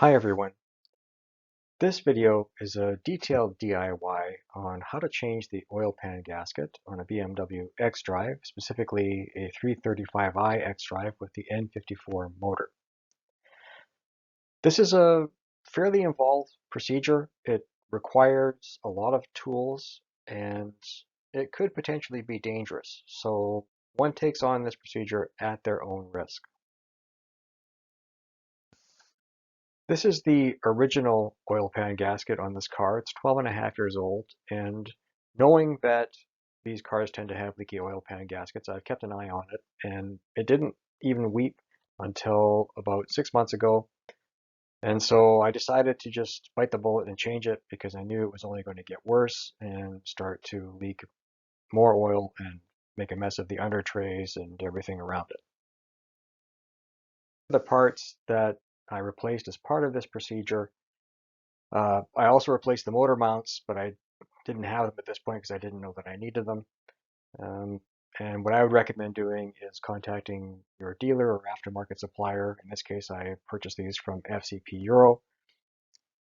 Hi everyone. This video is a detailed DIY on how to change the oil pan gasket on a BMW XDrive, specifically a 335i XDrive with the N54 motor. This is a fairly involved procedure. It requires a lot of tools and it could potentially be dangerous. So one takes on this procedure at their own risk. This is the original oil pan gasket on this car. It's 12 and a half years old, and knowing that these cars tend to have leaky oil pan gaskets, I've kept an eye on it, and it didn't even weep until about 6 months ago. And so I decided to just bite the bullet and change it because I knew it was only going to get worse and start to leak more oil and make a mess of the under trays and everything around it. The parts that I replaced as part of this procedure, I also replaced the motor mounts, but I didn't have them at this point because I didn't know that I needed them. Um, and what I would recommend doing is contacting your dealer or aftermarket supplier. In this case, I purchased these from FCP Euro,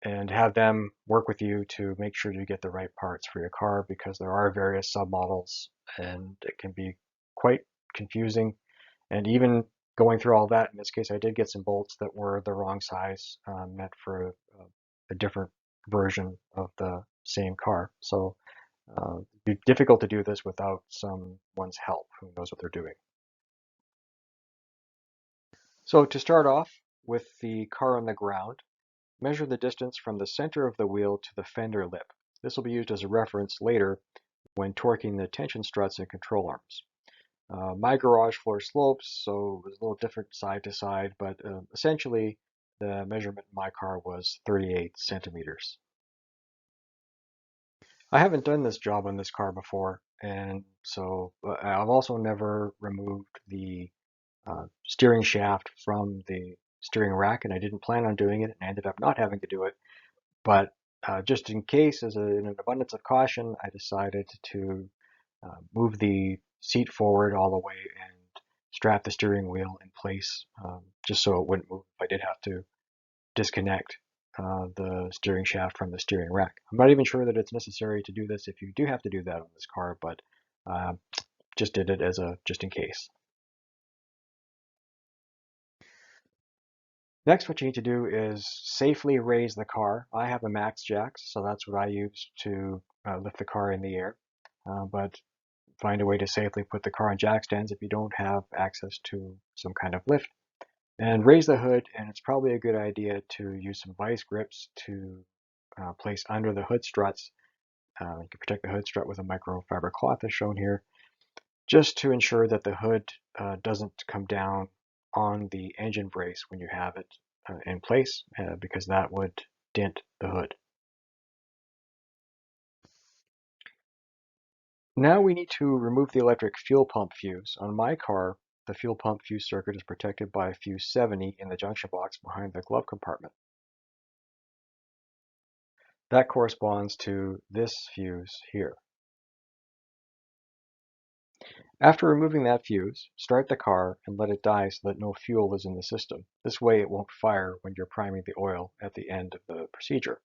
and have them work with you to make sure you get the right parts for your car because there are various submodels and it can be quite confusing. And even going through all that, in this case, I did get some bolts that were the wrong size, meant for a different version of the same car. So it'd be difficult to do this without someone's help who knows what they're doing. So to start off with the car on the ground, measure the distance from the center of the wheel to the fender lip. This will be used as a reference later when torquing the tension struts and control arms. My garage floor slopes, so it was a little different side to side, but essentially the measurement in my car was 38 centimeters. I haven't done this job on this car before, and so I've also never removed the steering shaft from the steering rack, and I didn't plan on doing it, and I ended up not having to do it. But just in case, in an abundance of caution, I decided to move the seat forward all the way and strap the steering wheel in place, just so it wouldn't move if I did have to disconnect the steering shaft from the steering rack. I'm not even sure that it's necessary to do this if you do have to do that on this car, but just did it as a just in case. Next, what you need to do is safely raise the car. I have a max jack, so that's what I use to lift the car in the air. But find a way to safely put the car on jack stands if you don't have access to some kind of lift. And raise the hood, and it's probably a good idea to use some vice grips to place under the hood struts. You can protect the hood strut with a microfiber cloth as shown here, just to ensure that the hood doesn't come down on the engine brace when you have it in place, because that would dent the hood. Now we need to remove the electric fuel pump fuse. On my car, the fuel pump fuse circuit is protected by fuse 70 in the junction box behind the glove compartment. That corresponds to this fuse here. After removing that fuse, start the car and let it die so that no fuel is in the system. This way it won't fire when you're priming the oil at the end of the procedure.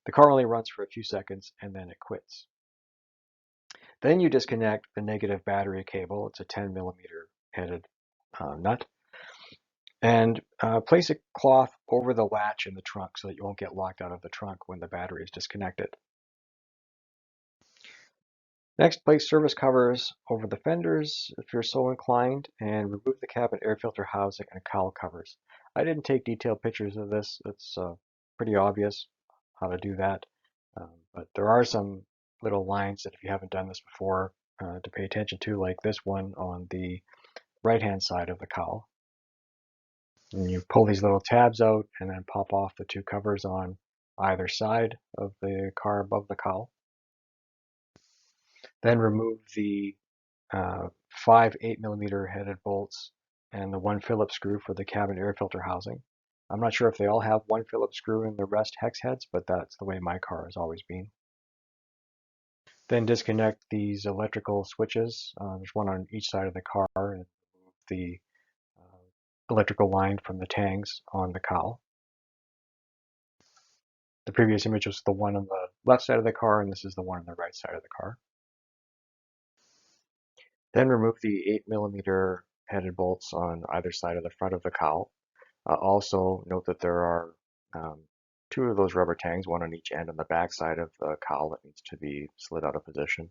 The car only runs for a few seconds and then it quits. Then you disconnect the negative battery cable. It's a 10 millimeter headed nut. And place a cloth over the latch in the trunk so that you won't get locked out of the trunk when the battery is disconnected. Next, place service covers over the fenders if you're so inclined, and remove the cabin air filter housing and cowl covers. I didn't take detailed pictures of this. It's pretty obvious how to do that. But there are some little lines that if you haven't done this before to pay attention to, like this one on the right-hand side of the cowl. And you pull these little tabs out and then pop off the two covers on either side of the car above the cowl. Then remove the 5 8mm headed bolts and the 1 Phillips screw for the cabin air filter housing. I'm not sure if they all have 1 Phillips screw and the rest hex heads, but that's the way my car has always been. Then disconnect these electrical switches. There's one on each side of the car, and remove the electrical line from the tangs on the cowl. The previous image was the one on the left side of the car, and this is the one on the right side of the car. Then remove the 8mm headed bolts on either side of the front of the cowl. Also note that there are two of those rubber tangs, one on each end on the back side of the cowl that needs to be slid out of position.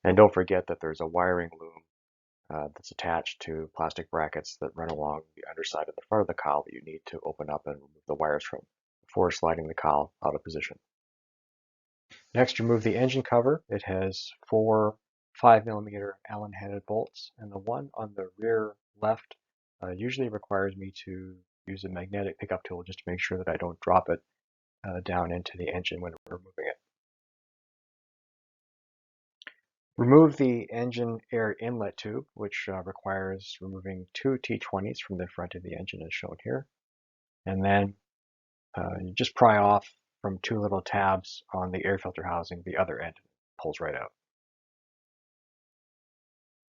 And don't forget that there's a wiring loom that's attached to plastic brackets that run along the underside of the front of the cowl that you need to open up and remove the wires from before sliding the cowl out of position. Next, remove the engine cover. It has 4 5mm Allen headed bolts, and the one on the rear left usually requires me to use a magnetic pickup tool just to make sure that I don't drop it down into the engine when we're removing it. Remove the engine air inlet tube, which requires removing 2 T20s from the front of the engine as shown here. And then you just pry off from 2 little tabs on the air filter housing. The other end pulls right out.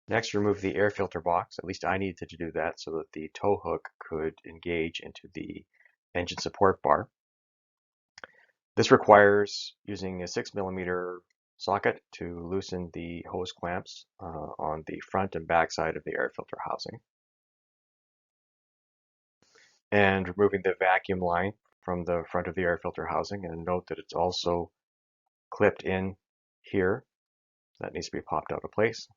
Next, remove the air filter box. At least I needed to do that so that the tow hook could engage into the engine support bar. This requires using a 6mm socket to loosen the hose clamps on the front and back side of the air filter housing. And removing the vacuum line from the front of the air filter housing, and note that it's also clipped in here. That needs to be popped out of place.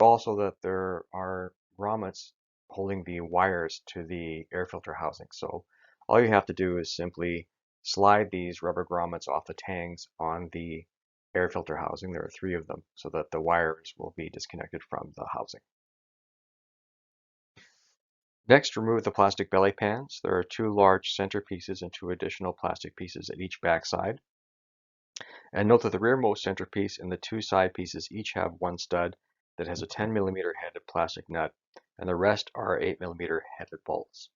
Also that there are grommets holding the wires to the air filter housing. So all you have to do is simply slide these rubber grommets off the tangs on the air filter housing. There are 3 of them, so that the wires will be disconnected from the housing. Next, remove the plastic belly pans. There are 2 large center pieces and 2 additional plastic pieces at each back side. And note that the rearmost center piece and the 2 side pieces each have 1 stud that has a 10mm headed plastic nut, and the rest are 8mm headed bolts.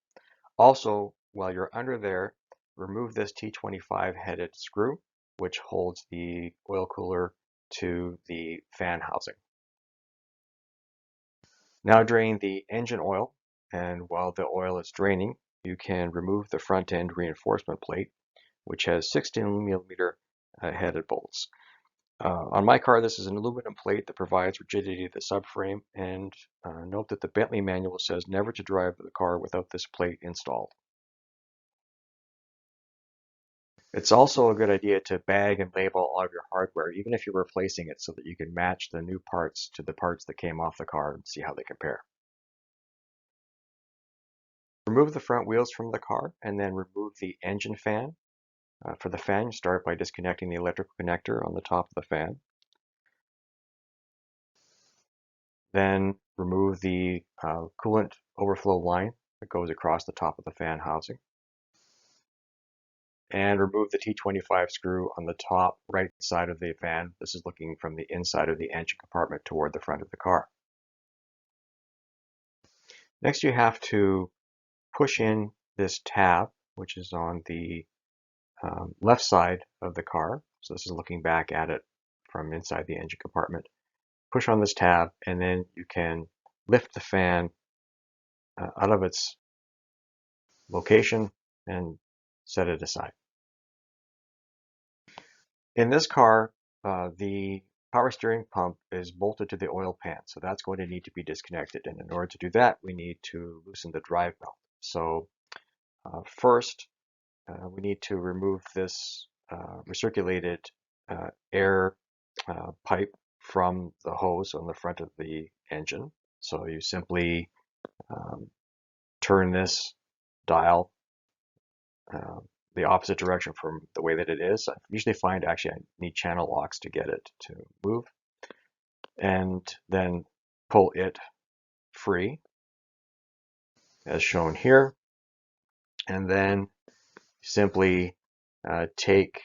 Also, while you're under there, remove this T25 headed screw, which holds the oil cooler to the fan housing. Now drain the engine oil, and while the oil is draining, you can remove the front end reinforcement plate, which has 16mm headed bolts. On my car, this is an aluminum plate that provides rigidity to the subframe, and note that the Bentley manual says never to drive the car without this plate installed. It's also a good idea to bag and label all of your hardware, even if you're replacing it, so that you can match the new parts to the parts that came off the car and see how they compare. Remove the front wheels from the car, and then remove the engine fan. For the fan, you start by disconnecting the electrical connector on the top of the fan. Then remove the coolant overflow line that goes across the top of the fan housing. And remove the T25 screw on the top right side of the fan. This is looking from the inside of the engine compartment toward the front of the car. Next, you have to push in this tab, which is on the left side of the car. So this is looking back at it from inside the engine compartment. Push on this tab, and then you can lift the fan out of its location and set it aside. In this car, the power steering pump is bolted to the oil pan, so that's going to need to be disconnected. And in order to do that, we need to loosen the drive belt. So first, we need to remove this recirculated air pipe from the hose on the front of the engine. So you simply turn this dial the opposite direction from the way that it is. I usually find actually I need channel locks to get it to move, and then pull it free as shown here, and then simply take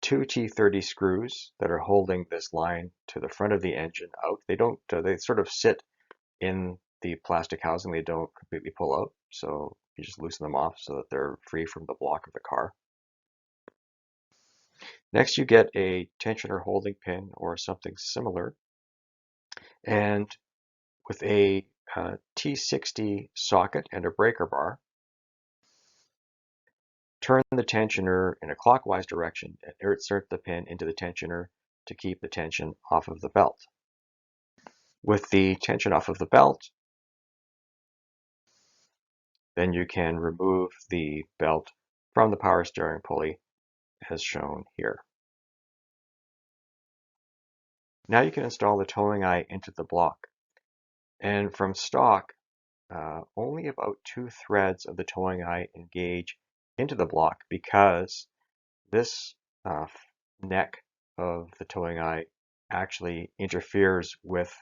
2 T30 screws that are holding this line to the front of the engine out. They don't, they sort of sit in the plastic housing. They don't completely pull out. So you just loosen them off so that they're free from the block of the car. Next, you get a tensioner holding pin or something similar. And with a T60 socket and a breaker bar, turn the tensioner in a clockwise direction and insert the pin into the tensioner to keep the tension off of the belt. With the tension off of the belt, then you can remove the belt from the power steering pulley as shown here. Now you can install the towing eye into the block. And from stock, only about 2 threads of the towing eye engage into the block because this neck of the towing eye actually interferes with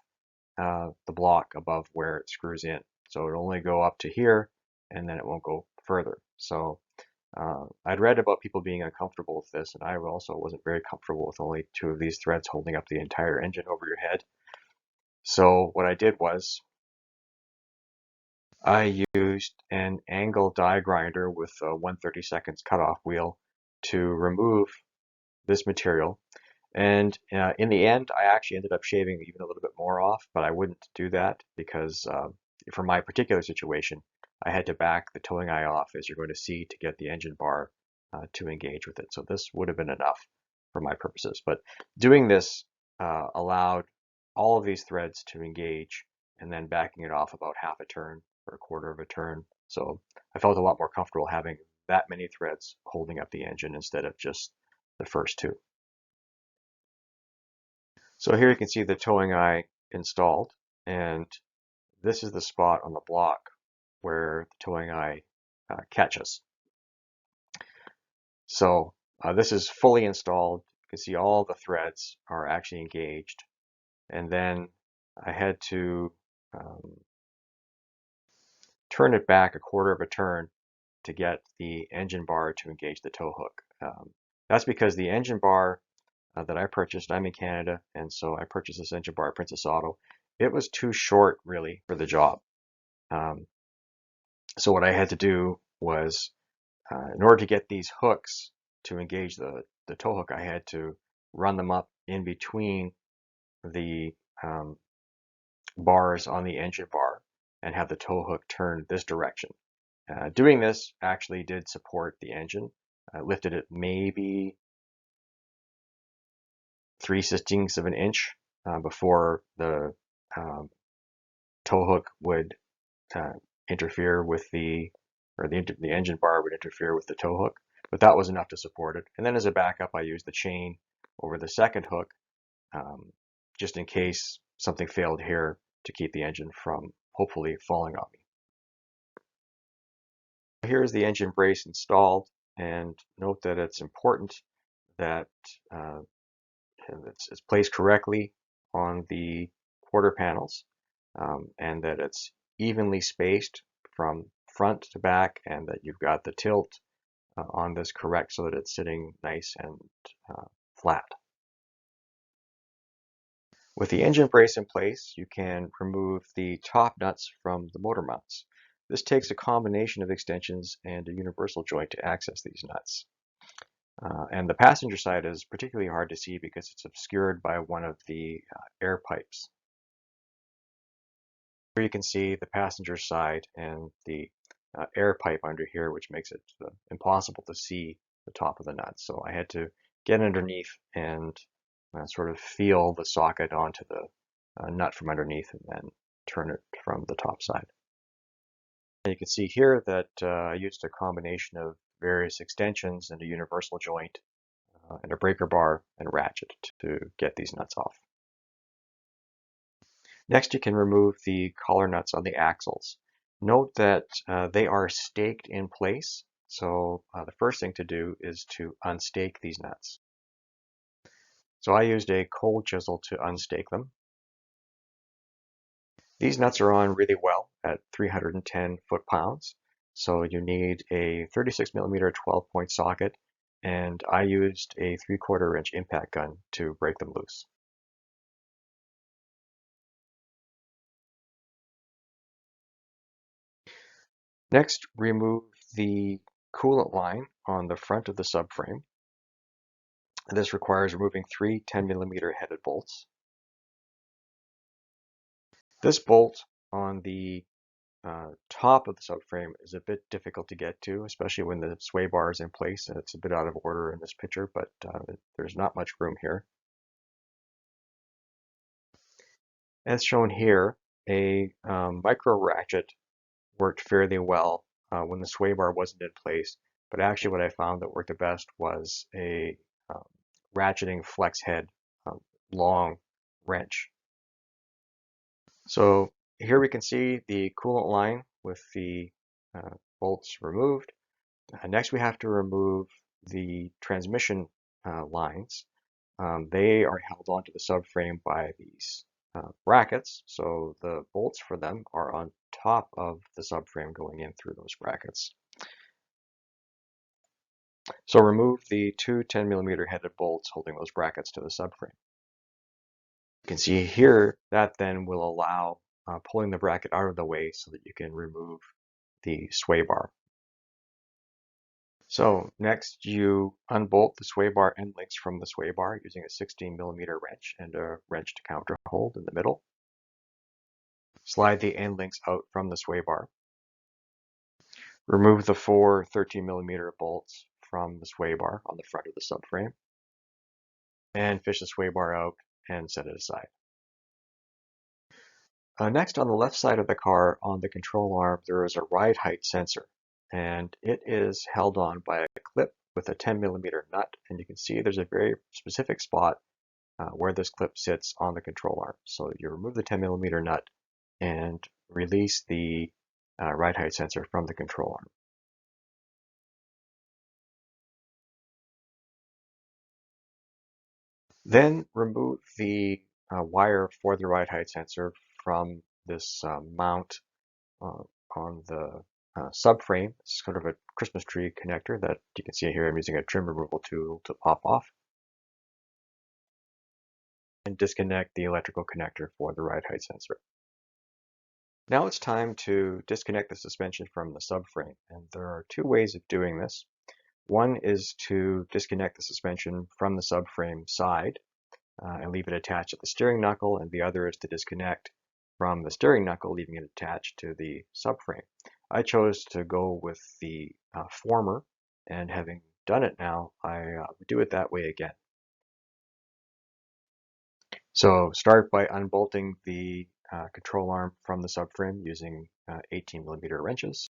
the block above where it screws in. So it'll only go up to here and then it won't go further. So I'd read about people being uncomfortable with this, and I also wasn't very comfortable with only 2 of these threads holding up the entire engine over your head. So what I did was I used an angle die grinder with a 1/32 cutoff wheel to remove this material. And in the end, I actually ended up shaving even a little bit more off, but I wouldn't do that because for my particular situation, I had to back the towing eye off, as you're going to see, to get the engine bar to engage with it. So this would have been enough for my purposes. But doing this allowed all of these threads to engage and then backing it off about half a turn or a quarter of a turn. So I felt a lot more comfortable having that many threads holding up the engine instead of just the first 2. So here you can see the towing eye installed, and this is the spot on the block where the towing eye catches. So this is fully installed. You can see all the threads are actually engaged. And then I had to turn it back a quarter of a turn to get the engine bar to engage the tow hook. That's because the engine bar that I purchased, I'm in Canada, and so I purchased this engine bar at Princess Auto. It was too short, really, for the job. So what I had to do was, in order to get these hooks to engage the tow hook, I had to run them up in between the bars on the engine bar and have the tow hook turn this direction. Doing this actually did support the engine. I lifted it maybe 3/16 of an inch before the tow hook would interfere with the engine bar would interfere with the tow hook, but that was enough to support it. And then as a backup, I used the chain over the second hook just in case something failed here to keep the engine from hopefully falling on me. Here's the engine brace installed, and note that it's important that it's placed correctly on the quarter panels and that it's evenly spaced from front to back, and that you've got the tilt on this correct so that it's sitting nice and flat. With the engine brace in place, you can remove the top nuts from the motor mounts. This takes a combination of extensions and a universal joint to access these nuts. And the passenger side is particularly hard to see because it's obscured by one of the air pipes. Here you can see the passenger side and the air pipe under here, which makes it impossible to see the top of the nut. So I had to get underneath and sort of feel the socket onto the nut from underneath and then turn it from the top side. And you can see here that I used a combination of various extensions and a universal joint and a breaker bar and ratchet to get these nuts off. Next, you can remove the collar nuts on the axles. Note that they are staked in place, so the first thing to do is to unstake these nuts. So I used a cold chisel to unstake them. These nuts are on really well at 310 foot-pounds, so you need a 36mm 12-point socket, and I used a 3/4 inch impact gun to break them loose. Next, remove the coolant line on the front of the subframe. This requires removing 3 10mm headed bolts. This bolt on the top of the subframe is a bit difficult to get to, especially when the sway bar is in place, and it's a bit out of order in this picture, but there's not much room here. As shown here, a micro ratchet worked fairly well when the sway bar wasn't in place, but actually what I found that worked the best was a ratcheting flex head long wrench. So here we can see the coolant line with the bolts removed. Next we have to remove the transmission lines. They are held onto the subframe by these brackets, so the bolts for them are on top of the subframe going in through those brackets. So remove the two 10mm headed bolts holding those brackets to the subframe. You can see here that then will allow pulling the bracket out of the way so that you can remove the sway bar. So next you unbolt the sway bar end links from the sway bar using a 16mm wrench and a wrench to counter hold in the middle. Slide the end links out from the sway bar. Remove the four 13mm bolts from the sway bar on the front of the subframe. And fish the sway bar out and set it aside. Next, on the left side of the car on the control arm, there is a ride height sensor, and it is held on by a clip with a 10mm nut, and you can see there's a very specific spot where this clip sits on the control arm. So you remove the 10mm nut and release the ride height sensor from the control arm. Then remove the wire for the ride height sensor from this mount on the subframe. It's sort of a Christmas tree connector that you can see here. I'm using a trim removal tool to pop off. And disconnect the electrical connector for the ride height sensor. Now it's time to disconnect the suspension from the subframe, and there are two ways of doing this. One is to disconnect the suspension from the subframe side and leave it attached at the steering knuckle, and the other is to disconnect from the steering knuckle, leaving it attached to the subframe. I chose to go with the former, and having done it now, I would do it that way again. So start by unbolting the control arm from the subframe using 18mm wrenches.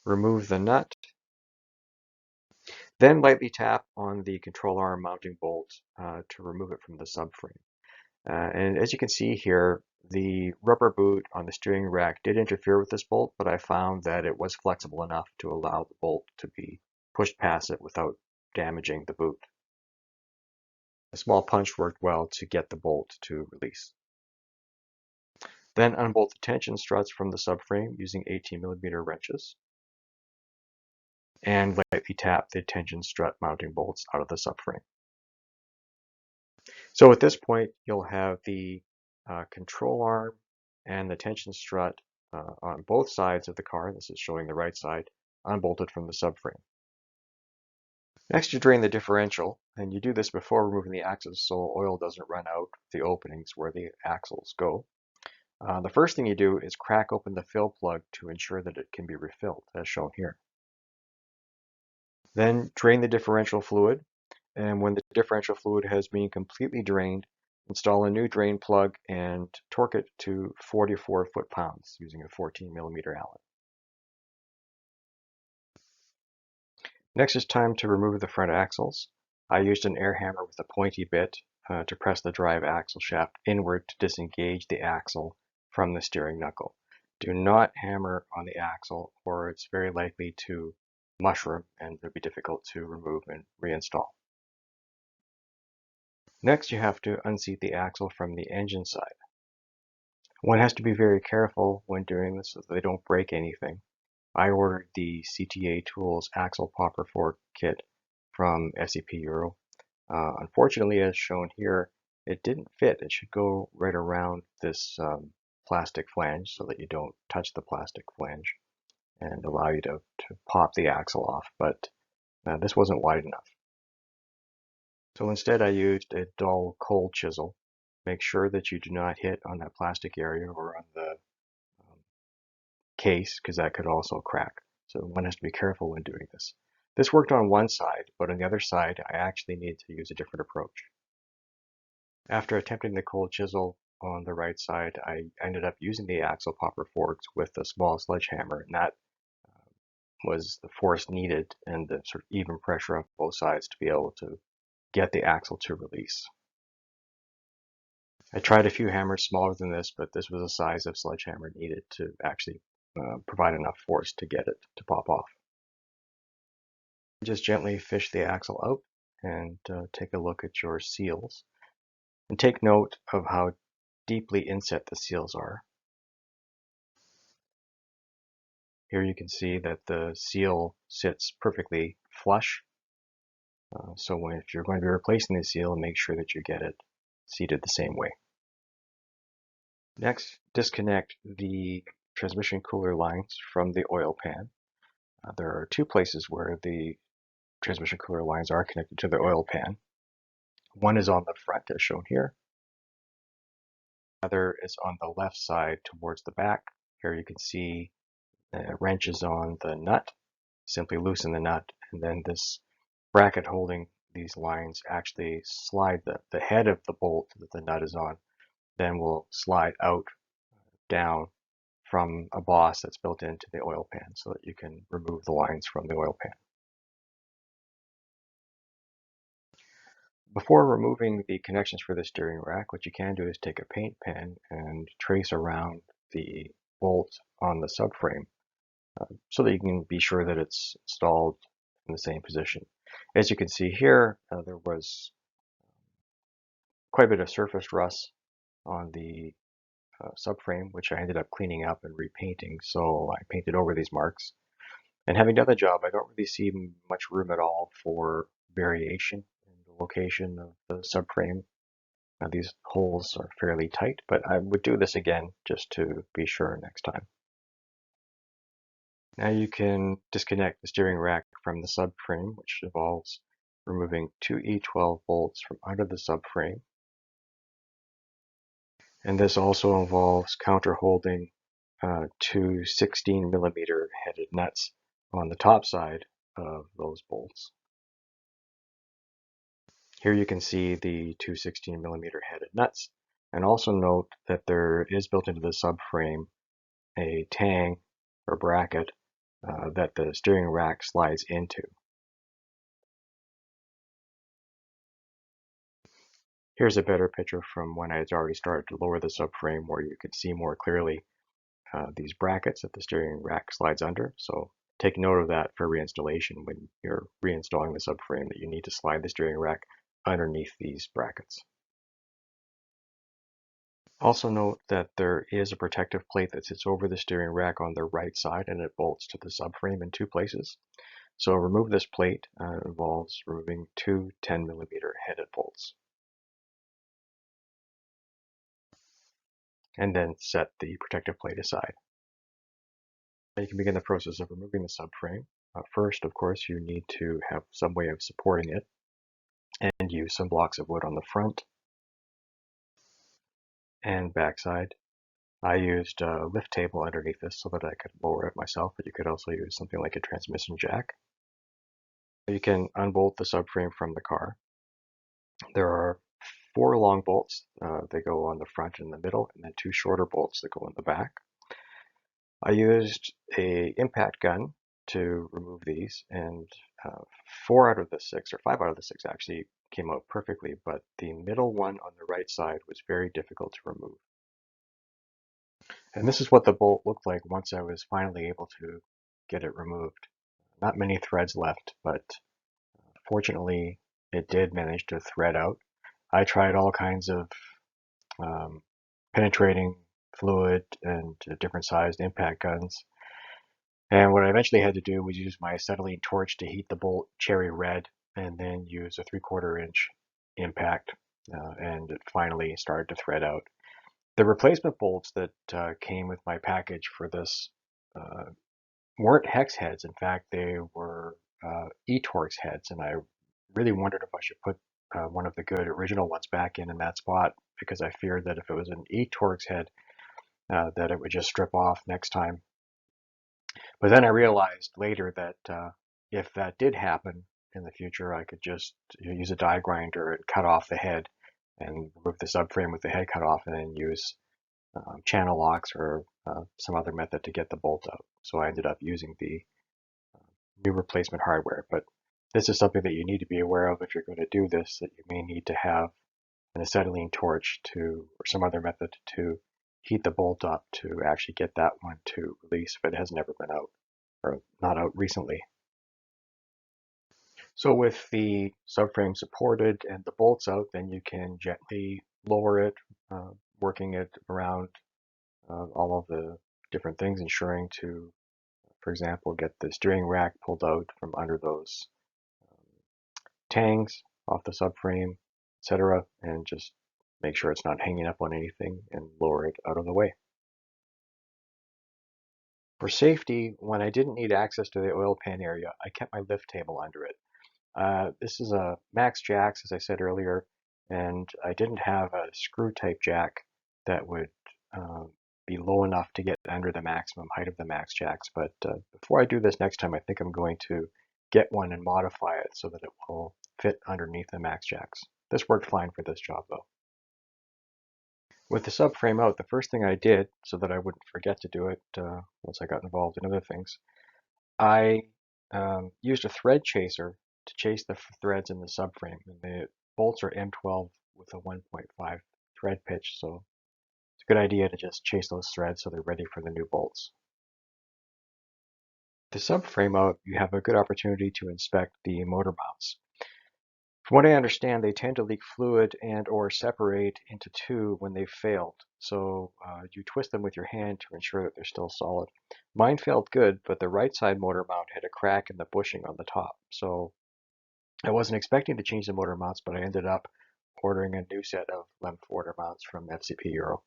Remove the nut. Then lightly tap on the control arm mounting bolt to remove it from the subframe. And as you can see here, the rubber boot on the steering rack did interfere with this bolt, but I found that it was flexible enough to allow the bolt to be pushed past it without damaging the boot. A small punch worked well to get the bolt to release. Then unbolt the tension struts from the subframe using 18mm wrenches. And lightly tap the tension strut mounting bolts out of the subframe. So at this point, you'll have the control arm and the tension strut on both sides of the car. This is showing the right side, unbolted from the subframe. Next, you drain the differential, and you do this before removing the axles so oil doesn't run out the openings where the axles go. The first thing you do is crack open the fill plug to ensure that it can be refilled, as shown here. Then drain the differential fluid, and when the differential fluid has been completely drained, install a new drain plug and torque it to 44 foot-pounds using a 14mm Allen. Next it's time to remove the front axles. I used an air hammer with a pointy bit to press the drive axle shaft inward to disengage the axle from the steering knuckle. Do not hammer on the axle or it's very likely to mushroom and it'll be difficult to remove and reinstall. Next, you have to unseat the axle from the engine side. One has to be very careful when doing this so that they don't break anything. I ordered the CTA Tools Axle Popper Fork kit from SEP Euro. Unfortunately, as shown here, it didn't fit. It should go right around this plastic flange so that you don't touch the plastic flange and allow you to pop the axle off, but this wasn't wide enough. So instead I used a dull cold chisel. Make sure that you do not hit on that plastic area or on the case because that could also crack. So one has to be careful when doing this. This worked on one side, but on the other side, I actually needed to use a different approach. After attempting the cold chisel on the right side, I ended up using the axle popper forks with a small sledgehammer, and that was the force needed and the sort of even pressure on both sides to be able to get the axle to release. I tried a few hammers smaller than this, but this was the size of sledgehammer needed to actually provide enough force to get it to pop off. Just gently fish the axle out and take a look at your seals. And take note of how deeply inset the seals are. Here you can see that the seal sits perfectly flush. So if you're going to be replacing the seal, make sure that you get it seated the same way. Next, disconnect the transmission cooler lines from the oil pan. There are two places where the transmission cooler lines are connected to the oil pan. One is on the front, as shown here. The other is on the left side towards the back. Here you can see the wrench is on the nut. Simply loosen the nut, and then this bracket holding these lines actually slide the head of the bolt that the nut is on, then will slide out down from a boss that's built into the oil pan so that you can remove the lines from the oil pan. Before removing the connections for the steering rack, what you can do is take a paint pen and trace around the bolt on the subframe so that you can be sure that it's installed in the same position. As you can see here, there was quite a bit of surface rust on the subframe, which I ended up cleaning up and repainting. So I painted over these marks. And having done the job, I don't really see much room at all for variation in the location of the subframe. Now these holes are fairly tight, but I would do this again just to be sure next time. Now you can disconnect the steering rack from the subframe, which involves removing two E12 bolts from under the subframe. And this also involves counter-holding two 16mm headed nuts on the top side of those bolts. Here you can see the two 16mm headed nuts, and also note that there is built into the subframe a tang or bracket that the steering rack slides into. Here's a better picture from when I had already started to lower the subframe, where you could see more clearly these brackets that the steering rack slides under. So take note of that for reinstallation when you're reinstalling the subframe, that you need to slide the steering rack underneath these brackets. Also note that there is a protective plate that sits over the steering rack on the right side, and it bolts to the subframe in two places. So remove this plate involves removing two 10mm headed bolts. And then set the protective plate aside. Now you can begin the process of removing the subframe. First, of course, you need to have some way of supporting it, and use some blocks of wood on the front and backside. I used a lift table underneath this so that I could lower it myself, but you could also use something like a transmission jack. You can unbolt the subframe from the car. There are four long bolts. They go on the front and the middle, and then two shorter bolts that go in the back. I used a impact gun to remove these, and 4 out of the 6, or 5 out of the 6 actually came out perfectly, but the middle one on the right side was very difficult to remove. And this is what the bolt looked like once I was finally able to get it removed. Not many threads left, but fortunately it did manage to thread out. I tried all kinds of penetrating fluid and different sized impact guns. And what I eventually had to do was use my acetylene torch to heat the bolt cherry red, and then use a 3/4 inch impact, and it finally started to thread out. The replacement bolts that came with my package for this weren't hex heads. In fact, they were e-Torx heads, and I really wondered if I should put one of the good original ones back in that spot, because I feared that if it was an e-Torx head, that it would just strip off next time. But then I realized later that if that did happen in the future, I could just use a die grinder and cut off the head and remove the subframe with the head cut off, and then use channel locks or some other method to get the bolt out. So I ended up using the new replacement hardware. But this is something that you need to be aware of if you're going to do this, that you may need to have an acetylene torch or some other method to heat the bolt up to actually get that one to release if it has never been out or not out recently. So with the subframe supported and the bolts out, then you can gently lower it, working it around all of the different things, ensuring to, for example, get the steering rack pulled out from under those tangs off the subframe, etc., and just make sure it's not hanging up on anything and lower it out of the way. For safety, when I didn't need access to the oil pan area, I kept my lift table under it. This is a max jacks, as I said earlier, and I didn't have a screw type jack that would be low enough to get under the maximum height of the max jacks. But before I do this next time, I think I'm going to get one and modify it so that it will fit underneath the max jacks. This worked fine for this job though. With the subframe out, the first thing I did, so that I wouldn't forget to do it once I got involved in other things, I used a thread chaser to chase the threads in the subframe. And the bolts are M12 with a 1.5 thread pitch, so it's a good idea to just chase those threads so they're ready for the new bolts. With the subframe out, you have a good opportunity to inspect the motor mounts. From what I understand, they tend to leak fluid and or separate into two when they've failed. So you twist them with your hand to ensure that they're still solid. Mine failed good, but the right side motor mount had a crack in the bushing on the top. So I wasn't expecting to change the motor mounts, but I ended up ordering a new set of length motor mounts from FCP Euro.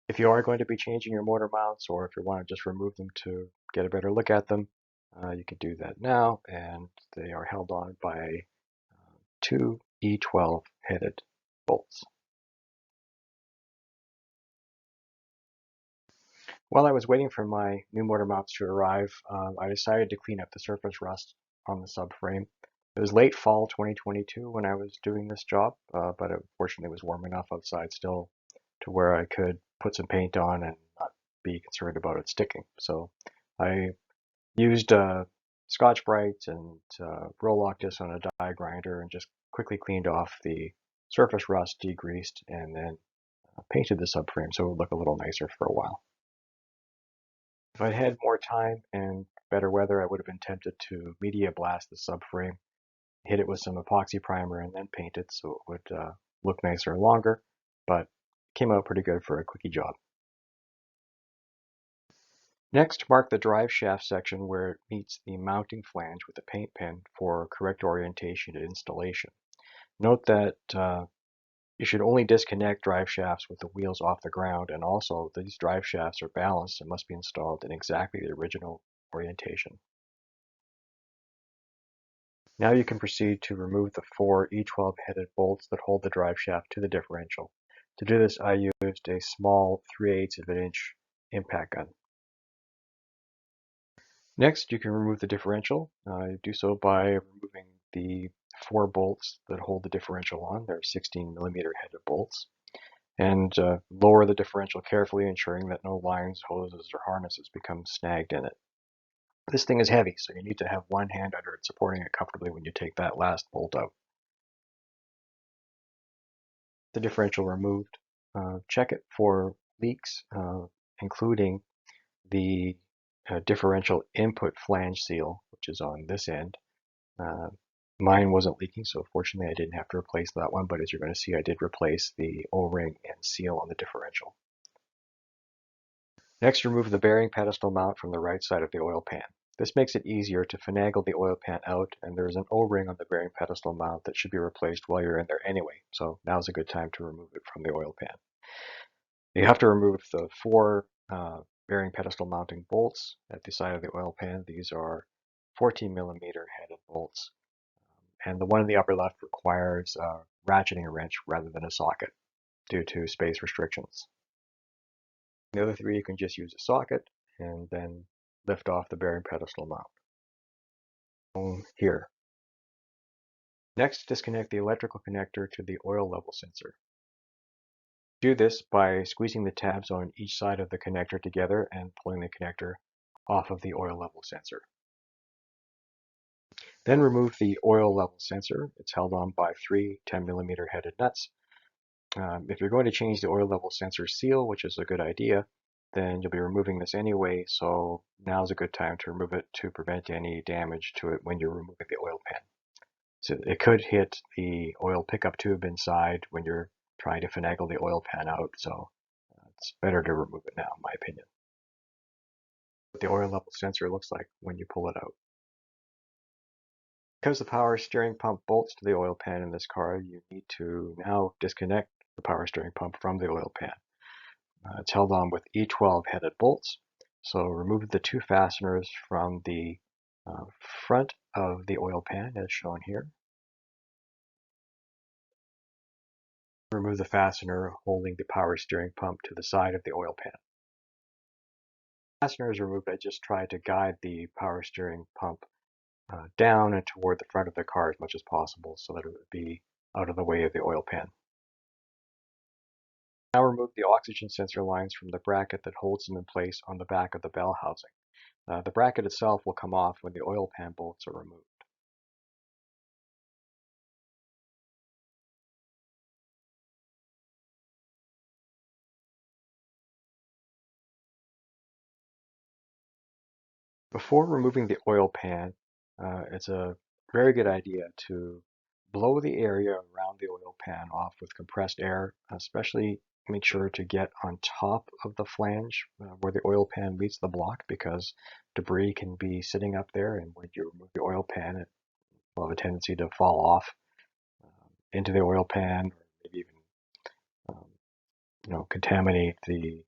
If you are going to be changing your motor mounts, or if you want to just remove them to get a better look at them, you can do that now, and they are held on by two E12 headed bolts. While I was waiting for my new motor mounts to arrive, I decided to clean up the surface rust on the subframe. It was late fall 2022 when I was doing this job, but fortunately it was warm enough outside still to where I could put some paint on and not be concerned about it sticking. So I used Scotch-Brite and Roll-Lock this on a die grinder and just quickly cleaned off the surface rust, degreased, and then painted the subframe so it would look a little nicer for a while. If I'd had more time and better weather, I would have been tempted to media blast the subframe, hit it with some epoxy primer, and then paint it so it would look nicer and longer, but it came out pretty good for a quickie job. Next, mark the drive shaft section where it meets the mounting flange with a paint pen for correct orientation and installation. Note that you should only disconnect drive shafts with the wheels off the ground, and also these drive shafts are balanced and must be installed in exactly the original orientation. Now you can proceed to remove the four E12 headed bolts that hold the drive shaft to the differential. To do this, I used a small 3/8 of an inch impact gun. Next, you can remove the differential. Do so by removing the four bolts that hold the differential on. They're 16mm headed bolts. And lower the differential carefully, ensuring that no lines, hoses, or harnesses become snagged in it. This thing is heavy, so you need to have one hand under it supporting it comfortably when you take that last bolt out. The differential removed, check it for leaks, including the differential input flange seal, which is on this end. Mine wasn't leaking, so fortunately I didn't have to replace that one, but as you're going to see, I did replace the O-ring and seal on the differential. Next, remove the bearing pedestal mount from the right side of the oil pan. This makes it easier to finagle the oil pan out, and there's an O-ring on the bearing pedestal mount that should be replaced while you're in there anyway, so now's a good time to remove it from the oil pan. You have to remove the four bearing pedestal mounting bolts at the side of the oil pan. These are 14mm headed bolts. And the one in the upper left requires ratcheting a wrench rather than a socket due to space restrictions. The other three you can just use a socket, and then lift off the bearing pedestal mount. Here. Next, disconnect the electrical connector to the oil level sensor. Do this by squeezing the tabs on each side of the connector together and pulling the connector off of the oil level sensor. Then remove the oil level sensor. It's held on by three 10mm headed nuts. If you're going to change the oil level sensor seal, which is a good idea, then you'll be removing this anyway, so now's a good time to remove it to prevent any damage to it when you're removing the oil pan. So it could hit the oil pickup tube inside when you're trying to finagle the oil pan out, so it's better to remove it now, in my opinion. What the oil level sensor looks like when you pull it out. Because the power steering pump bolts to the oil pan in this car, you need to now disconnect the power steering pump from the oil pan. It's held on with E12 headed bolts. So remove the two fasteners from the front of the oil pan as shown here. Remove the fastener holding the power steering pump to the side of the oil pan. The fastener is removed. I just tried to guide the power steering pump down and toward the front of the car as much as possible so that it would be out of the way of the oil pan. Now remove the oxygen sensor lines from the bracket that holds them in place on the back of the bell housing. The bracket itself will come off when the oil pan bolts are removed. Before removing the oil pan, it's a very good idea to blow the area around the oil pan off with compressed air, especially make sure to get on top of the flange where the oil pan meets the block, because debris can be sitting up there, and when you remove the oil pan, it will have a tendency to fall off into the oil pan, or maybe even contaminate the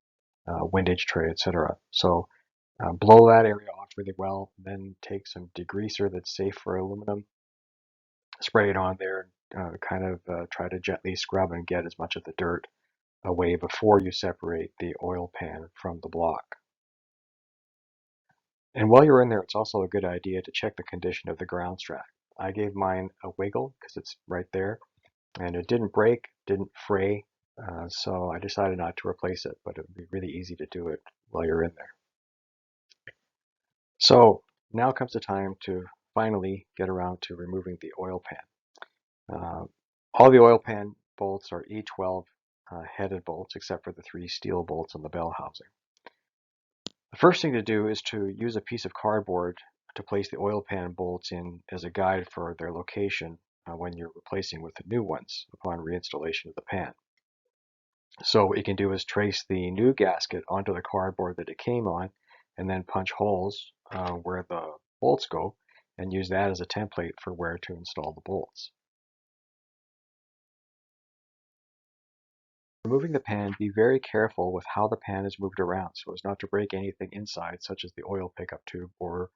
windage tray, etc. So blow that area off really well, then take some degreaser that's safe for aluminum, spray it on there, try to gently scrub and get as much of the dirt away before you separate the oil pan from the block. And while you're in there, it's also a good idea to check the condition of the ground strap. I gave mine a wiggle because it's right there, and it didn't break, didn't fray, so I decided not to replace it, but it would be really easy to do it while you're in there. So now comes the time to finally get around to removing the oil pan. All the oil pan bolts are E12 headed bolts except for the three steel bolts on the bell housing. The first thing to do is to use a piece of cardboard to place the oil pan bolts in as a guide for their location when you're replacing with the new ones upon reinstallation of the pan. So what you can do is trace the new gasket onto the cardboard that it came on, and then punch holes where the bolts go, and use that as a template for where to install the bolts. Removing the pan, be very careful with how the pan is moved around so as not to break anything inside, such as the oil pickup tube or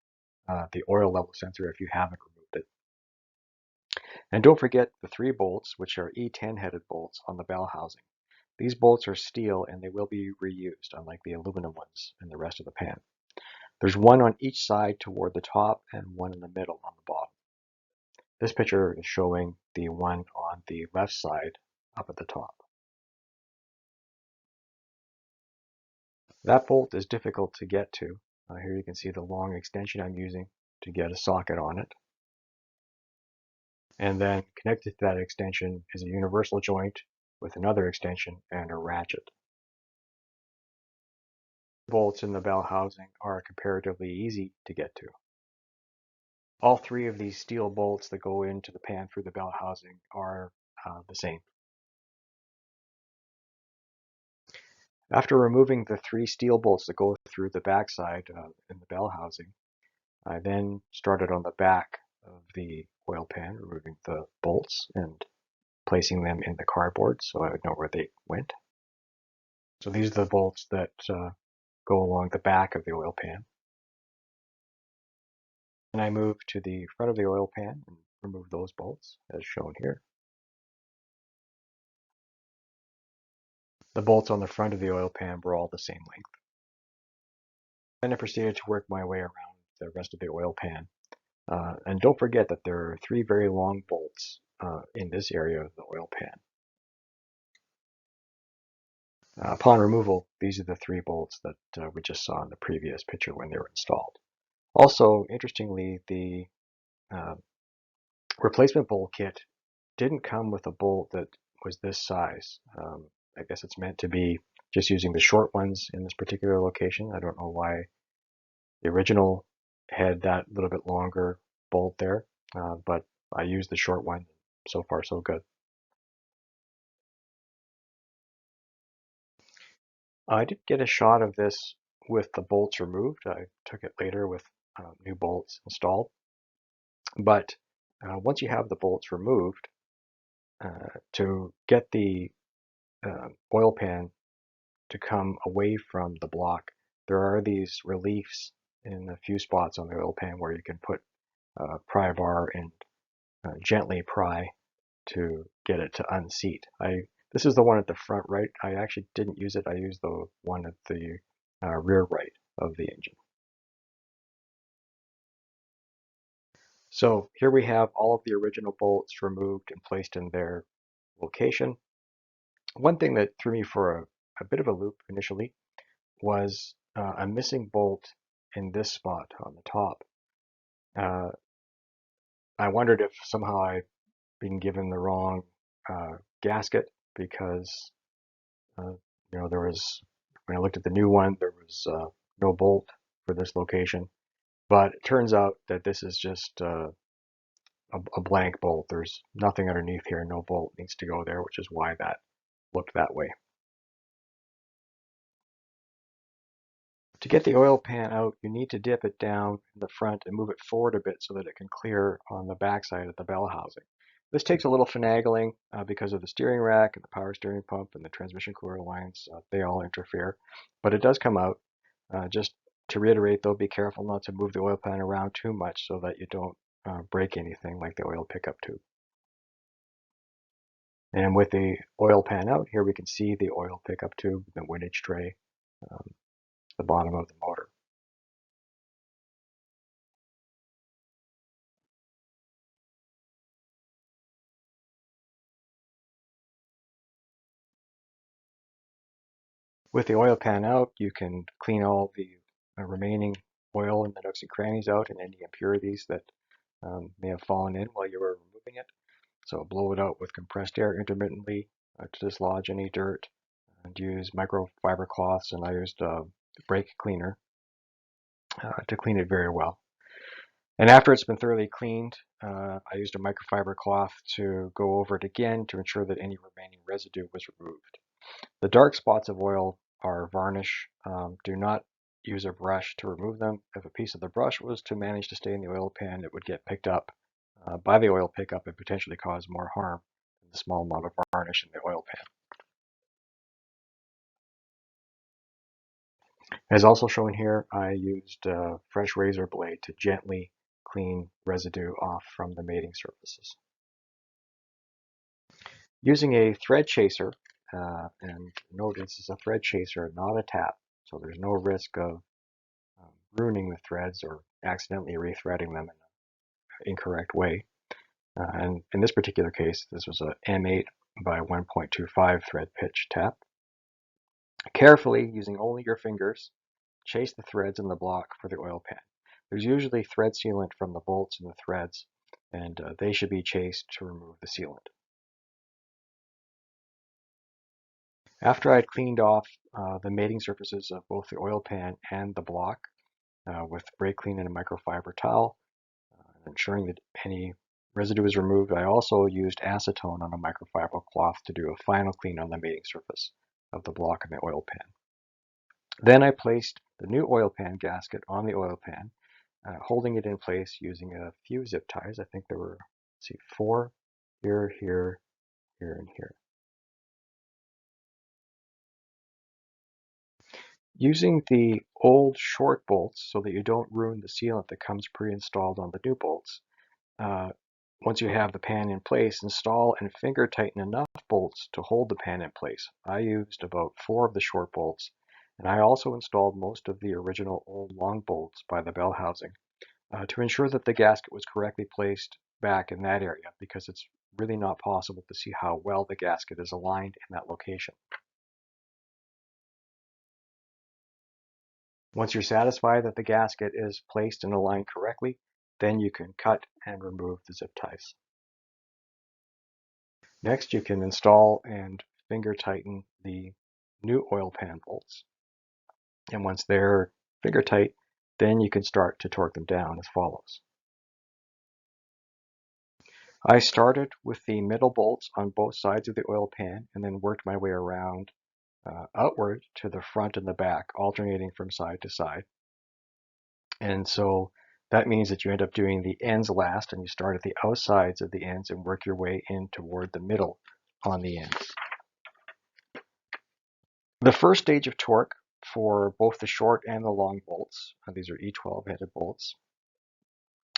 the oil level sensor if you haven't removed it. And don't forget the three bolts, which are E10 headed bolts on the bell housing. These bolts are steel and they will be reused, unlike the aluminum ones in the rest of the pan. There's one on each side toward the top and one in the middle on the bottom. This picture is showing the one on the left side up at the top. That bolt is difficult to get to. Here you can see the long extension I'm using to get a socket on it. And then connected to that extension is a universal joint with another extension and a ratchet. Bolts in the bell housing are comparatively easy to get to. All three of these steel bolts that go into the pan through the bell housing are the same. After removing the three steel bolts that go through the backside in the bell housing, I then started on the back of the oil pan, removing the bolts and placing them in the cardboard so I would know where they went. So these are the bolts that go along the back of the oil pan. And I moved to the front of the oil pan and removed those bolts as shown here. The bolts on the front of the oil pan were all the same length. Then I proceeded to work my way around the rest of the oil pan. And don't forget that there are 3 very long bolts in this area of the oil pan. Upon removal, these are the 3 bolts that we just saw in the previous picture when they were installed. Also, interestingly, the uh, replacement bolt kit didn't come with a bolt that was this size. I guess it's meant to be just using the short ones in this particular location. I don't know why the original had that little bit longer bolt there, but I used the short one. So far, so good. I did get a shot of this with the bolts removed. I took it later with new bolts installed. But once you have the bolts removed, to get the oil pan to come away from the block, there are these reliefs in a few spots on the oil pan where you can put a pry bar and gently pry to get it to unseat. This is the one at the front right. I actually didn't use it. I used the one at the rear right of the engine. So here we have all of the original bolts removed and placed in their location. One thing that threw me for a bit of a loop initially was a missing bolt in this spot on the top. Uh, I wondered if somehow I'd been given the wrong gasket because there was, when I looked at the new one, there was no bolt for this location. But it turns out that this is just a blank bolt. There's nothing underneath here. No bolt needs to go there, which is why that looked that way. To get the oil pan out, you need to dip it down in the front and move it forward a bit so that it can clear on the backside of the bell housing. This takes a little finagling because of the steering rack and the power steering pump and the transmission cooler lines. They all interfere, but it does come out. Just to reiterate though, be careful not to move the oil pan around too much so that you don't break anything like the oil pickup tube. And with the oil pan out, here we can see the oil pickup tube, the windage tray, um, the bottom of the motor. With the oil pan out, you can clean all the remaining oil in the nooks and crannies out and any impurities that may have fallen in while you were removing it. So blow it out with compressed air intermittently to dislodge any dirt, and use microfiber cloths, and I used a brake cleaner to clean it very well. And after it's been thoroughly cleaned, I used a microfiber cloth to go over it again to ensure that any remaining residue was removed. The dark spots of oil are varnish. Do not use a brush to remove them. If a piece of the brush was to manage to stay in the oil pan, it would get picked up by the oil pickup and potentially cause more harm than the small amount of varnish in the oil pan. As also shown here, I used a fresh razor blade to gently clean residue off from the mating surfaces. Using a thread chaser, and note this is a thread chaser, not a tap, so there's no risk of ruining the threads or accidentally rethreading them in an incorrect way. And in this particular case, this was a M8 by 1.25 thread pitch tap. Carefully, using only your fingers, chase the threads in the block for the oil pan. There's usually thread sealant from the bolts and the threads, and they should be chased to remove the sealant. After I'd cleaned off the mating surfaces of both the oil pan and the block with brake clean and a microfiber towel, ensuring that any residue is removed, I also used acetone on a microfiber cloth to do a final clean on the mating surface of the block and the oil pan. Then I placed the new oil pan gasket on the oil pan, holding it in place using a few zip ties. I think there were, let's see, 4 here, here, here, and here. Using the old short bolts so that you don't ruin the sealant that comes pre-installed on the new bolts, once you have the pan in place, install and finger tighten enough bolts to hold the pan in place. I used about 4 of the short bolts And I also installed most of the original old long bolts by the bell housing to ensure that the gasket was correctly placed back in that area, because it's really not possible to see how well the gasket is aligned in that location. Once you're satisfied that the gasket is placed and aligned correctly, then you can cut and remove the zip ties. Next, you can install and finger tighten the new oil pan bolts. And once they're finger tight, then you can start to torque them down as follows. I started with the middle bolts on both sides of the oil pan and then worked my way around outward to the front and the back, alternating from side to side. And so that means that you end up doing the ends last, and you start at the outsides of the ends and work your way in toward the middle on the ends. The first stage of torque for both the short and the long bolts, these are E12 headed bolts,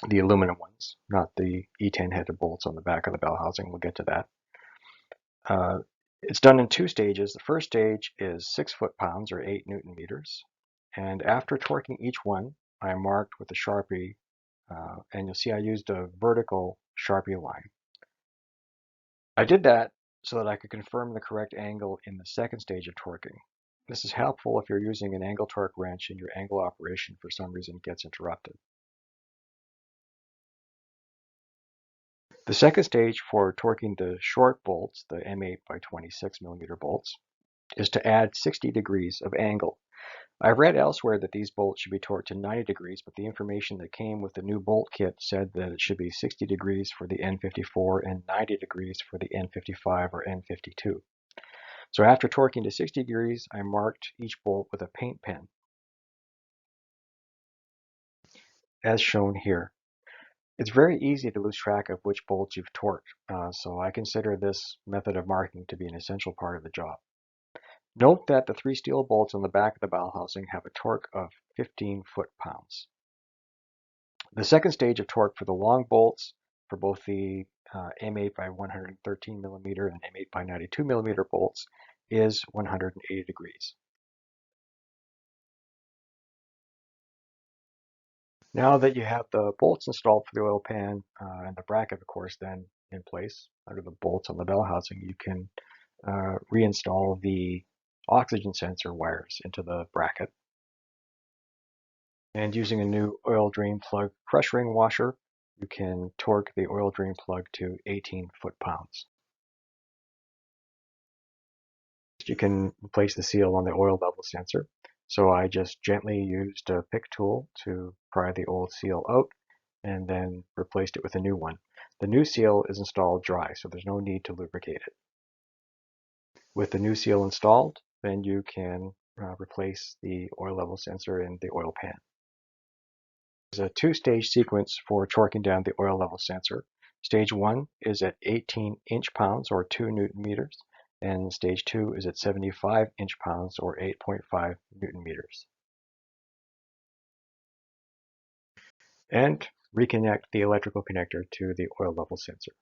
the aluminum ones, not the E10 headed bolts on the back of the bell housing. We'll get to that. It's done in two stages. The first stage is 6 foot-pounds or 8 Newton meters. And after torquing each one, I marked with a Sharpie, and you'll see I used a vertical Sharpie line. I did that so that I could confirm the correct angle in the second stage of torquing. This is helpful if you're using an angle torque wrench and your angle operation for some reason gets interrupted. The second stage for torquing the short bolts, the M8 by 26 millimeter bolts, is to add 60 degrees of angle. I read elsewhere that these bolts should be torqued to 90 degrees, but the information that came with the new bolt kit said that it should be 60 degrees for the N54 and 90 degrees for the N55 or N52. So after torquing to 60 degrees, I marked each bolt with a paint pen, as shown here. It's very easy to lose track of which bolts you've torqued, so I consider this method of marking to be an essential part of the job. Note that the 3 steel bolts on the back of the bell housing have a torque of 15 foot-pounds. The second stage of torque for the long bolts for both the M8 by 113 millimeter and M8 by 92 millimeter bolts is 180 degrees. Now that you have the bolts installed for the oil pan and the bracket, of course, then in place under the bolts on the bell housing, you can reinstall the oxygen sensor wires into the bracket. And using a new oil drain plug crush ring washer, you can torque the oil drain plug to 18 foot-pounds. You can place the seal on the oil level sensor. So I just gently used a pick tool to pry the old seal out and then replaced it with a new one. The new seal is installed dry, so there's no need to lubricate it. With the new seal installed, then you can replace the oil level sensor in the oil pan. There's a 2-stage sequence for torquing down the oil level sensor. Stage 1 is at 18 inch-pounds or 2 Newton meters, and stage 2 is at 75 inch-pounds or 8.5 Newton meters. And reconnect the electrical connector to the oil level sensor.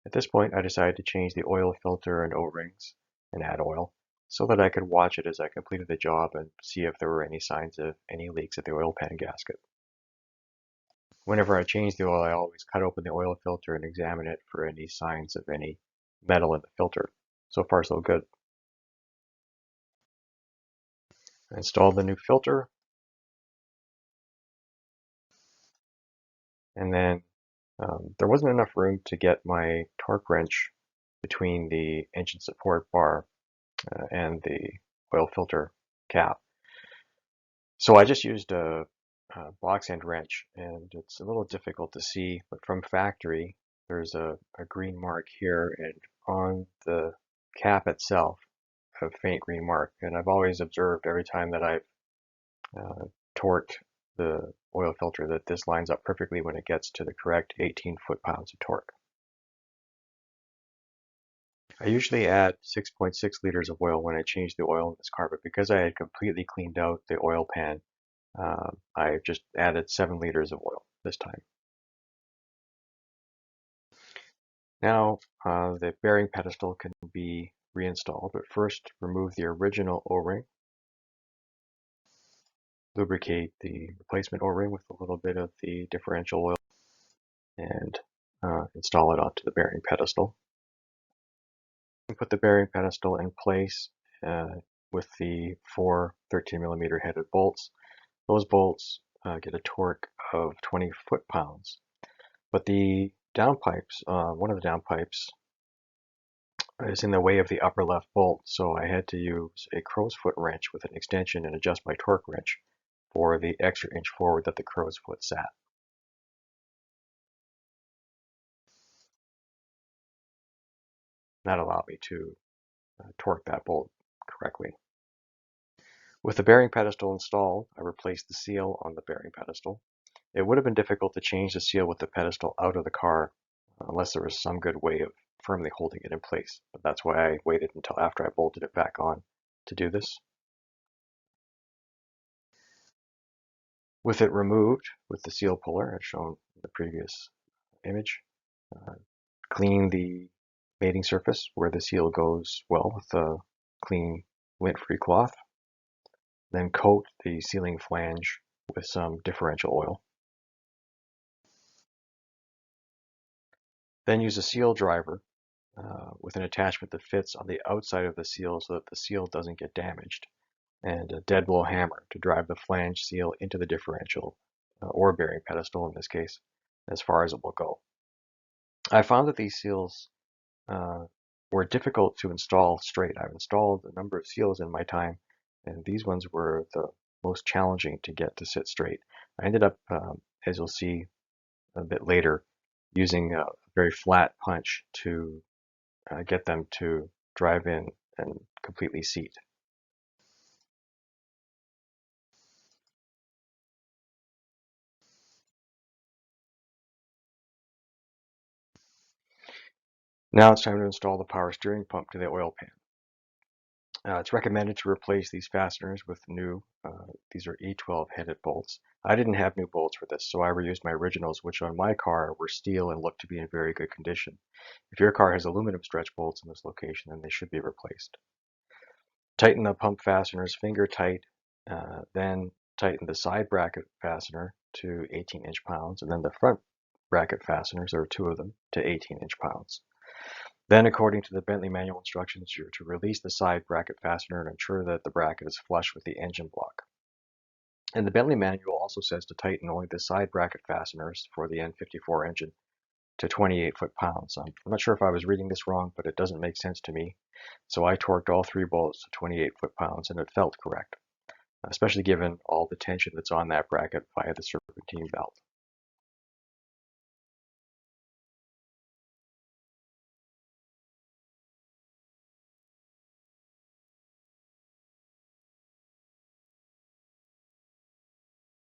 At this point, I decided to change the oil filter and O-rings and add oil so that I could watch it as I completed the job and see if there were any signs of any leaks at the oil pan gasket. Whenever I change the oil, I always cut open the oil filter and examine it for any signs of any metal in the filter. So far, so good. I installed the new filter, and then there wasn't enough room to get my torque wrench between the engine support bar and the oil filter cap. So I just used a box end wrench, and it's a little difficult to see, but from factory, there's a green mark here, and on the cap itself, a faint green mark. And I've always observed every time that I've torqued the oil filter that this lines up perfectly when it gets to the correct 18 foot-pounds of torque. I usually add 6.6 liters of oil when I change the oil in this car, but because I had completely cleaned out the oil pan, I just added 7 liters of oil this time. Now, the bearing pedestal can be reinstalled, but first remove the original O-ring, lubricate the replacement O-ring with a little bit of the differential oil, and install it onto the bearing pedestal. Put the bearing pedestal in place with the 4 13mm headed bolts. Those bolts get a torque of 20 foot-pounds, but the downpipes, one of the downpipes is in the way of the upper left bolt, so I had to use a crow's foot wrench with an extension and adjust my torque wrench for the extra inch forward that the crow's foot sat. That allowed me to torque that bolt correctly. With the bearing pedestal installed, I replaced the seal on the bearing pedestal. It would have been difficult to change the seal with the pedestal out of the car unless there was some good way of firmly holding it in place. But that's why I waited until after I bolted it back on to do this. With it removed with the seal puller, as shown in the previous image, clean the mating surface where the seal goes well with a clean lint-free cloth. Then coat the sealing flange with some differential oil. Then use a seal driver with an attachment that fits on the outside of the seal so that the seal doesn't get damaged, and a dead blow hammer to drive the flange seal into the differential or bearing pedestal in this case, as far as it will go. I found that these seals were difficult to install straight. I've installed a number of seals in my time, and these ones were the most challenging to get to sit straight. I ended up, as you'll see a bit later, using a very flat punch to get them to drive in and completely seat. Now it's time to install the power steering pump to the oil pan. It's recommended to replace these fasteners with new, these are E12 headed bolts. I didn't have new bolts for this, so I reused my originals, which on my car were steel and looked to be in very good condition. If your car has aluminum stretch bolts in this location, then they should be replaced. Tighten the pump fasteners finger tight, then tighten the side bracket fastener to 18 inch-pounds, and then the front bracket fasteners, there are 2 of them, to 18 inch-pounds. Then, according to the Bentley manual instructions, you're to release the side bracket fastener and ensure that the bracket is flush with the engine block. And the Bentley manual also says to tighten only the side bracket fasteners for the N54 engine to 28 foot-pounds. I'm not sure if I was reading this wrong, but it doesn't make sense to me. So I torqued all 3 bolts to 28 foot-pounds, and it felt correct, especially given all the tension that's on that bracket via the serpentine belt.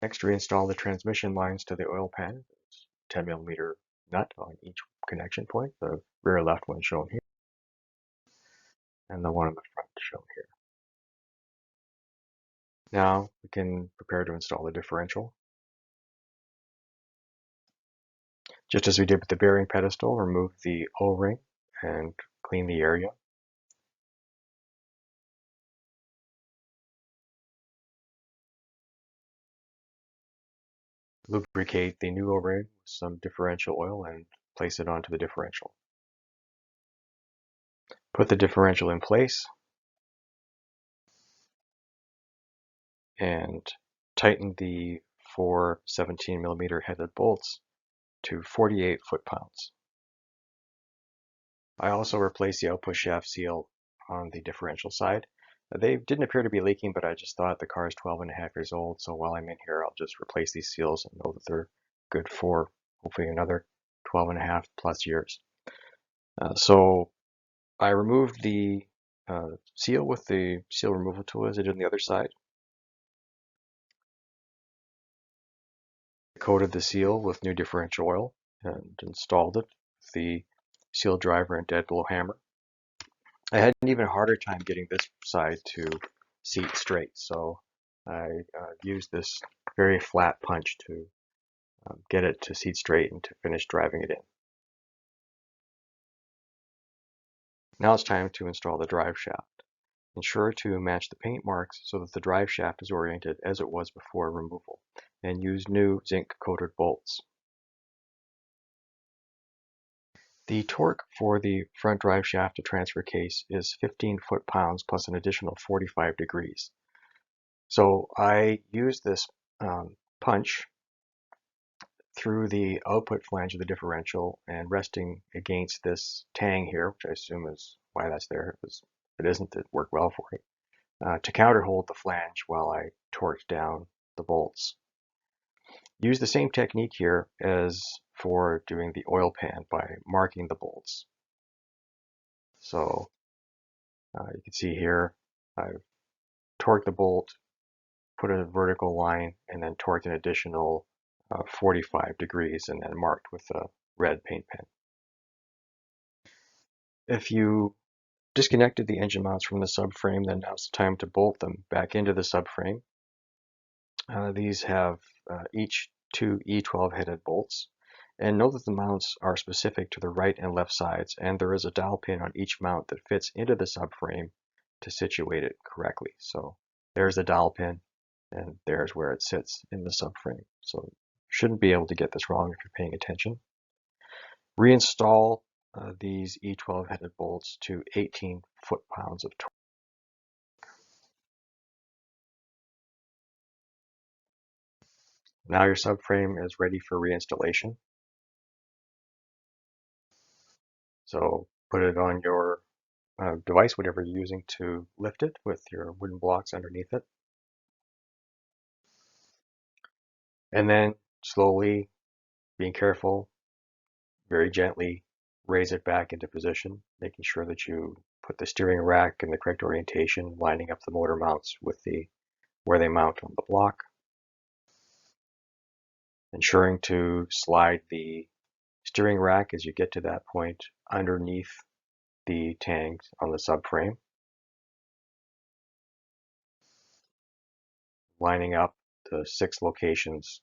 Next, reinstall the transmission lines to the oil pan. 10mm nut on each connection point, the rear left one shown here, and the one on the front shown here. Now we can prepare to install the differential. Just as we did with the bearing pedestal, remove the O-ring and clean the area. Lubricate the new O-ring with some differential oil and place it onto the differential. Put the differential in place and tighten the 4 17mm headed bolts to 48 foot-pounds. I also replaced the output shaft seal on the differential side. They didn't appear to be leaking, but I just thought the car is 12.5 years old, so while I'm in here, I'll just replace these seals and know that they're good for hopefully another 12.5 plus years. So I removed the seal with the seal removal tool as I did on the other side. Coated the seal with new differential oil and installed it with the seal driver and dead blow hammer. I had an even harder time getting this side to seat straight, so I used this very flat punch to get it to seat straight and to finish driving it in. Now it's time to install the drive shaft. Ensure to match the paint marks so that the drive shaft is oriented as it was before removal, and use new zinc-coated bolts. The torque for the front drive shaft to transfer case is 15 foot-pounds plus an additional 45 degrees. So I use this punch through the output flange of the differential and resting against this tang here, which I assume is why that's there. If it isn't, it worked well for it, to counterhold the flange while I torque down the bolts. Use the same technique here as for doing the oil pan by marking the bolts. So you can see here, I've torqued the bolt, put a vertical line, and then torqued an additional 45 degrees and then marked with a red paint pen. If you disconnected the engine mounts from the subframe, then now's the time to bolt them back into the subframe. These have each 2 E12 headed bolts. And note that the mounts are specific to the right and left sides, and there is a dowel pin on each mount that fits into the subframe to situate it correctly. So there's the dowel pin, and there's where it sits in the subframe. So you shouldn't be able to get this wrong if you're paying attention. Reinstall these E12 headed bolts to 18 foot-pounds of torque. Now your subframe is ready for reinstallation. So put it on your device, whatever you're using to lift it, with your wooden blocks underneath it. And then slowly, being careful, very gently raise it back into position, making sure that you put the steering rack in the correct orientation, lining up the motor mounts with where they mount on the block. Ensuring to slide the steering rack as you get to that point underneath the tangs on the subframe. Lining up the 6 locations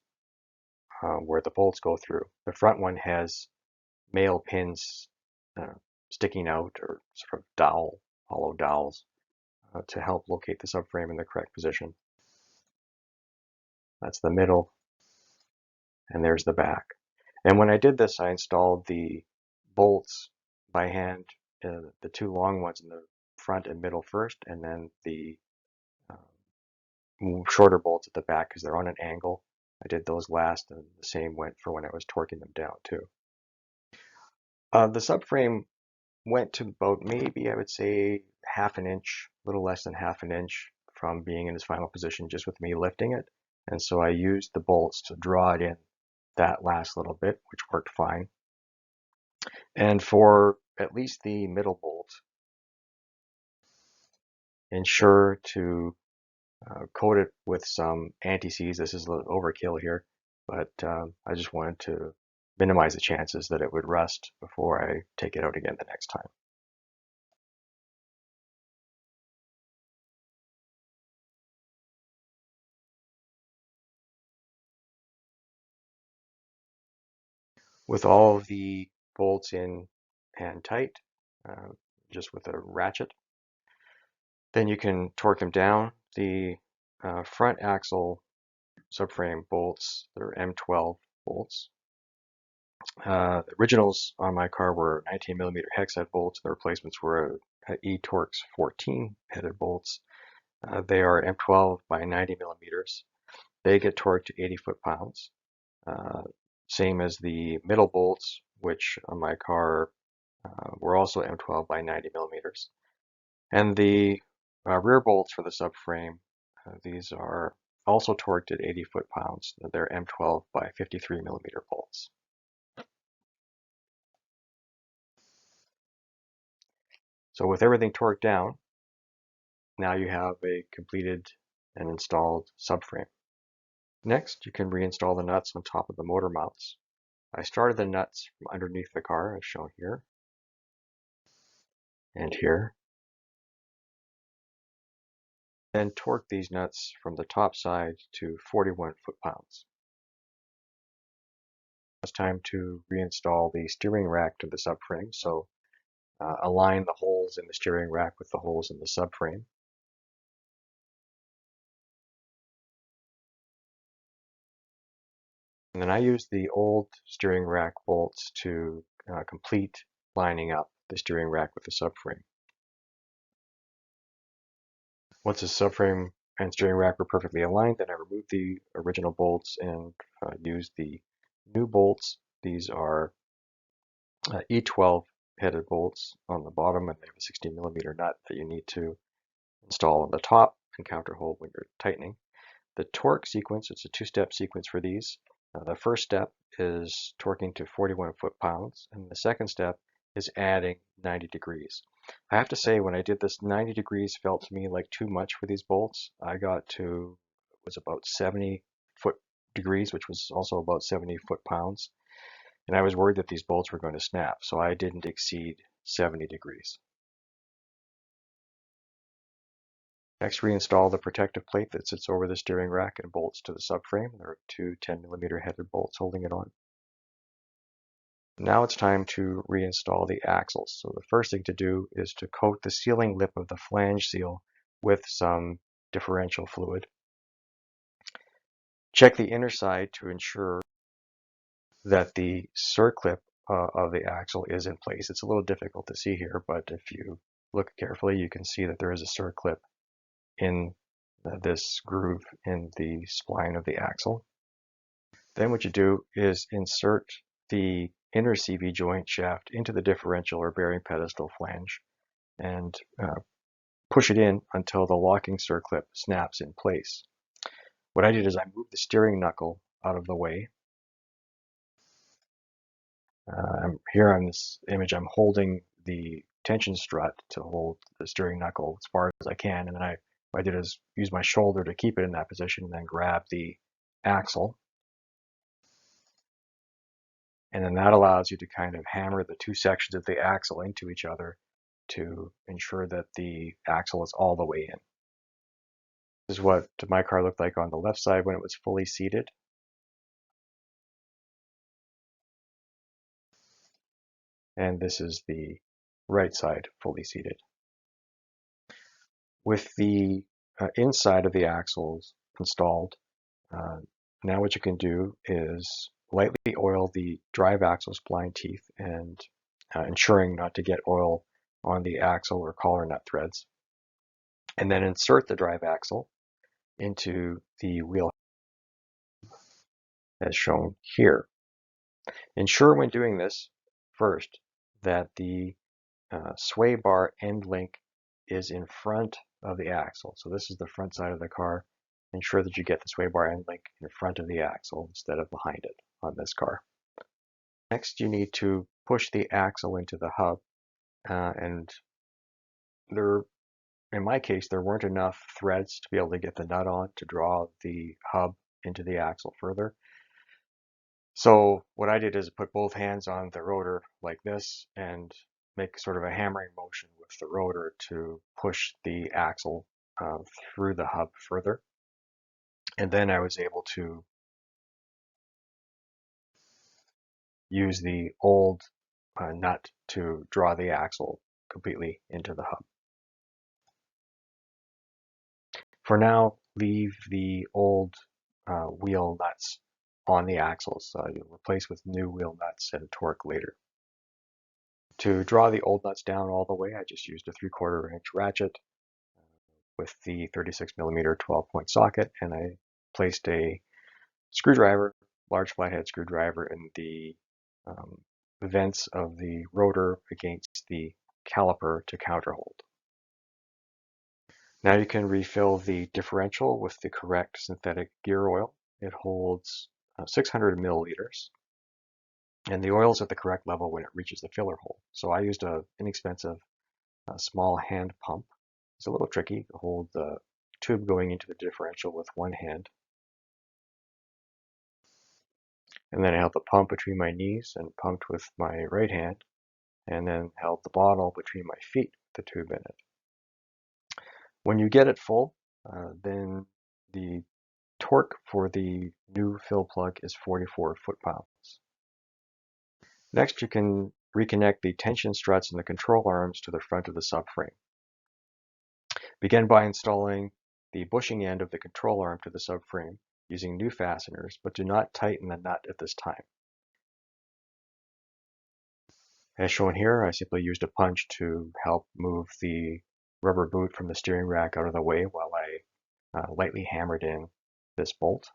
where the bolts go through. The front one has male pins sticking out, or sort of hollow dowels, to help locate the subframe in the correct position. That's the middle, and there's the back. And when I did this, I installed the bolts by hand, the 2 long ones in the front and middle first, and then the shorter bolts at the back because they're on an angle. I did those last, and the same went for when I was torquing them down too. The subframe went to about, maybe I would say, half an inch, a little less than half an inch from being in its final position just with me lifting it. And so I used the bolts to draw it in that last little bit, which worked fine. And for at least the middle bolt, ensure to coat it with some anti-seize. This is a little overkill here, but I just wanted to minimize the chances that it would rust before I take it out again the next time. With all of the bolts in and tight, just with a ratchet, then you can torque them down. The front axle subframe bolts, they're M12 bolts. The originals on my car were 19mm hex head bolts. The replacements were E-Torx 14 headed bolts. They are M12 by 90mm. They get torqued to 80 foot-pounds. Same as the middle bolts, which on my car were also M12 by 90mm. And the rear bolts for the subframe, these are also torqued at 80 foot-pounds. They're M12 by 53mm bolts. So with everything torqued down, now you have a completed and installed subframe. Next, you can reinstall the nuts on top of the motor mounts. I started the nuts from underneath the car, as shown here and here. Then torque these nuts from the top side to 41 foot-pounds. It's time to reinstall the steering rack to the subframe. So align the holes in the steering rack with the holes in the subframe. And then I use the old steering rack bolts to complete lining up the steering rack with the subframe. Once the subframe and steering rack were perfectly aligned, then I removed the original bolts and used the new bolts. These are E12 headed bolts on the bottom, and they have a 16mm nut that you need to install on the top and counterhole when you're tightening. The torque sequence, it's a two-step sequence for these. The first step is torquing to 41 foot-pounds, and the second step is adding 90 degrees. I have to say, when I did this, 90 degrees felt to me like too much for these bolts. I got to, it was about 70 foot degrees, which was also about 70 foot-pounds. And I was worried that these bolts were going to snap, so I didn't exceed 70 degrees. Next, reinstall the protective plate that sits over the steering rack and bolts to the subframe. There are two 10mm headed bolts holding it on. Now it's time to reinstall the axles. So the first thing to do is to coat the sealing lip of the flange seal with some differential fluid. Check the inner side to ensure that the circlip of the axle is in place. It's a little difficult to see here, but if you look carefully, you can see that there is a circlip in this groove in the spline of the axle. Then what you do is insert the inner CV joint shaft into the differential or bearing pedestal flange and push it in until the locking circlip snaps in place. What I did is I moved the steering knuckle out of the way. Here on this image, I'm holding the tension strut to hold the steering knuckle as far as I can, and then what I did is use my shoulder to keep it in that position and then grab the axle. And then that allows you to kind of hammer the two sections of the axle into each other to ensure that the axle is all the way in. This is what my car looked like on the left side when it was fully seated. And this is the right side fully seated. With the inside of the axles installed, now what you can do is lightly oil the drive axle spline teeth and ensuring not to get oil on the axle or collar nut threads. And then insert the drive axle into the wheel as shown here. Ensure when doing this, first, that the sway bar end link is in front of the axle. So this is the front side of the car. Ensure that you get the sway bar end link in front of the axle instead of behind it on this car. Next, you need to push the axle into the hub, and in my case, there weren't enough threads to be able to get the nut on to draw the hub into the axle further. So what I did is put both hands on the rotor like this and make sort of a hammering motion with the rotor to push the axle through the hub further. And then I was able to use the old nut to draw the axle completely into the hub. For now, leave the old wheel nuts on the axles. You'll replace with new wheel nuts and torque later. To draw the old nuts down all the way, I just used a 3/4 inch ratchet with the 36mm 12-point socket, and I placed a screwdriver, large flathead screwdriver, in the vents of the rotor against the caliper to counterhold. Now you can refill the differential with the correct synthetic gear oil. It holds 600 milliliters, and the oil is at the correct level when it reaches the filler hole. So I used an inexpensive small hand pump. It's a little tricky to hold the tube going into the differential with one hand. And then I held the pump between my knees and pumped with my right hand, and then held the bottle between my feet with the tube in it. When you get it full, then the torque for the new fill plug is 44 foot-pounds. Next, you can reconnect the tension struts and the control arms to the front of the subframe. Begin by installing the bushing end of the control arm to the subframe using new fasteners, but do not tighten the nut at this time. As shown here, I simply used a punch to help move the rubber boot from the steering rack out of the way while I lightly hammered in this bolt.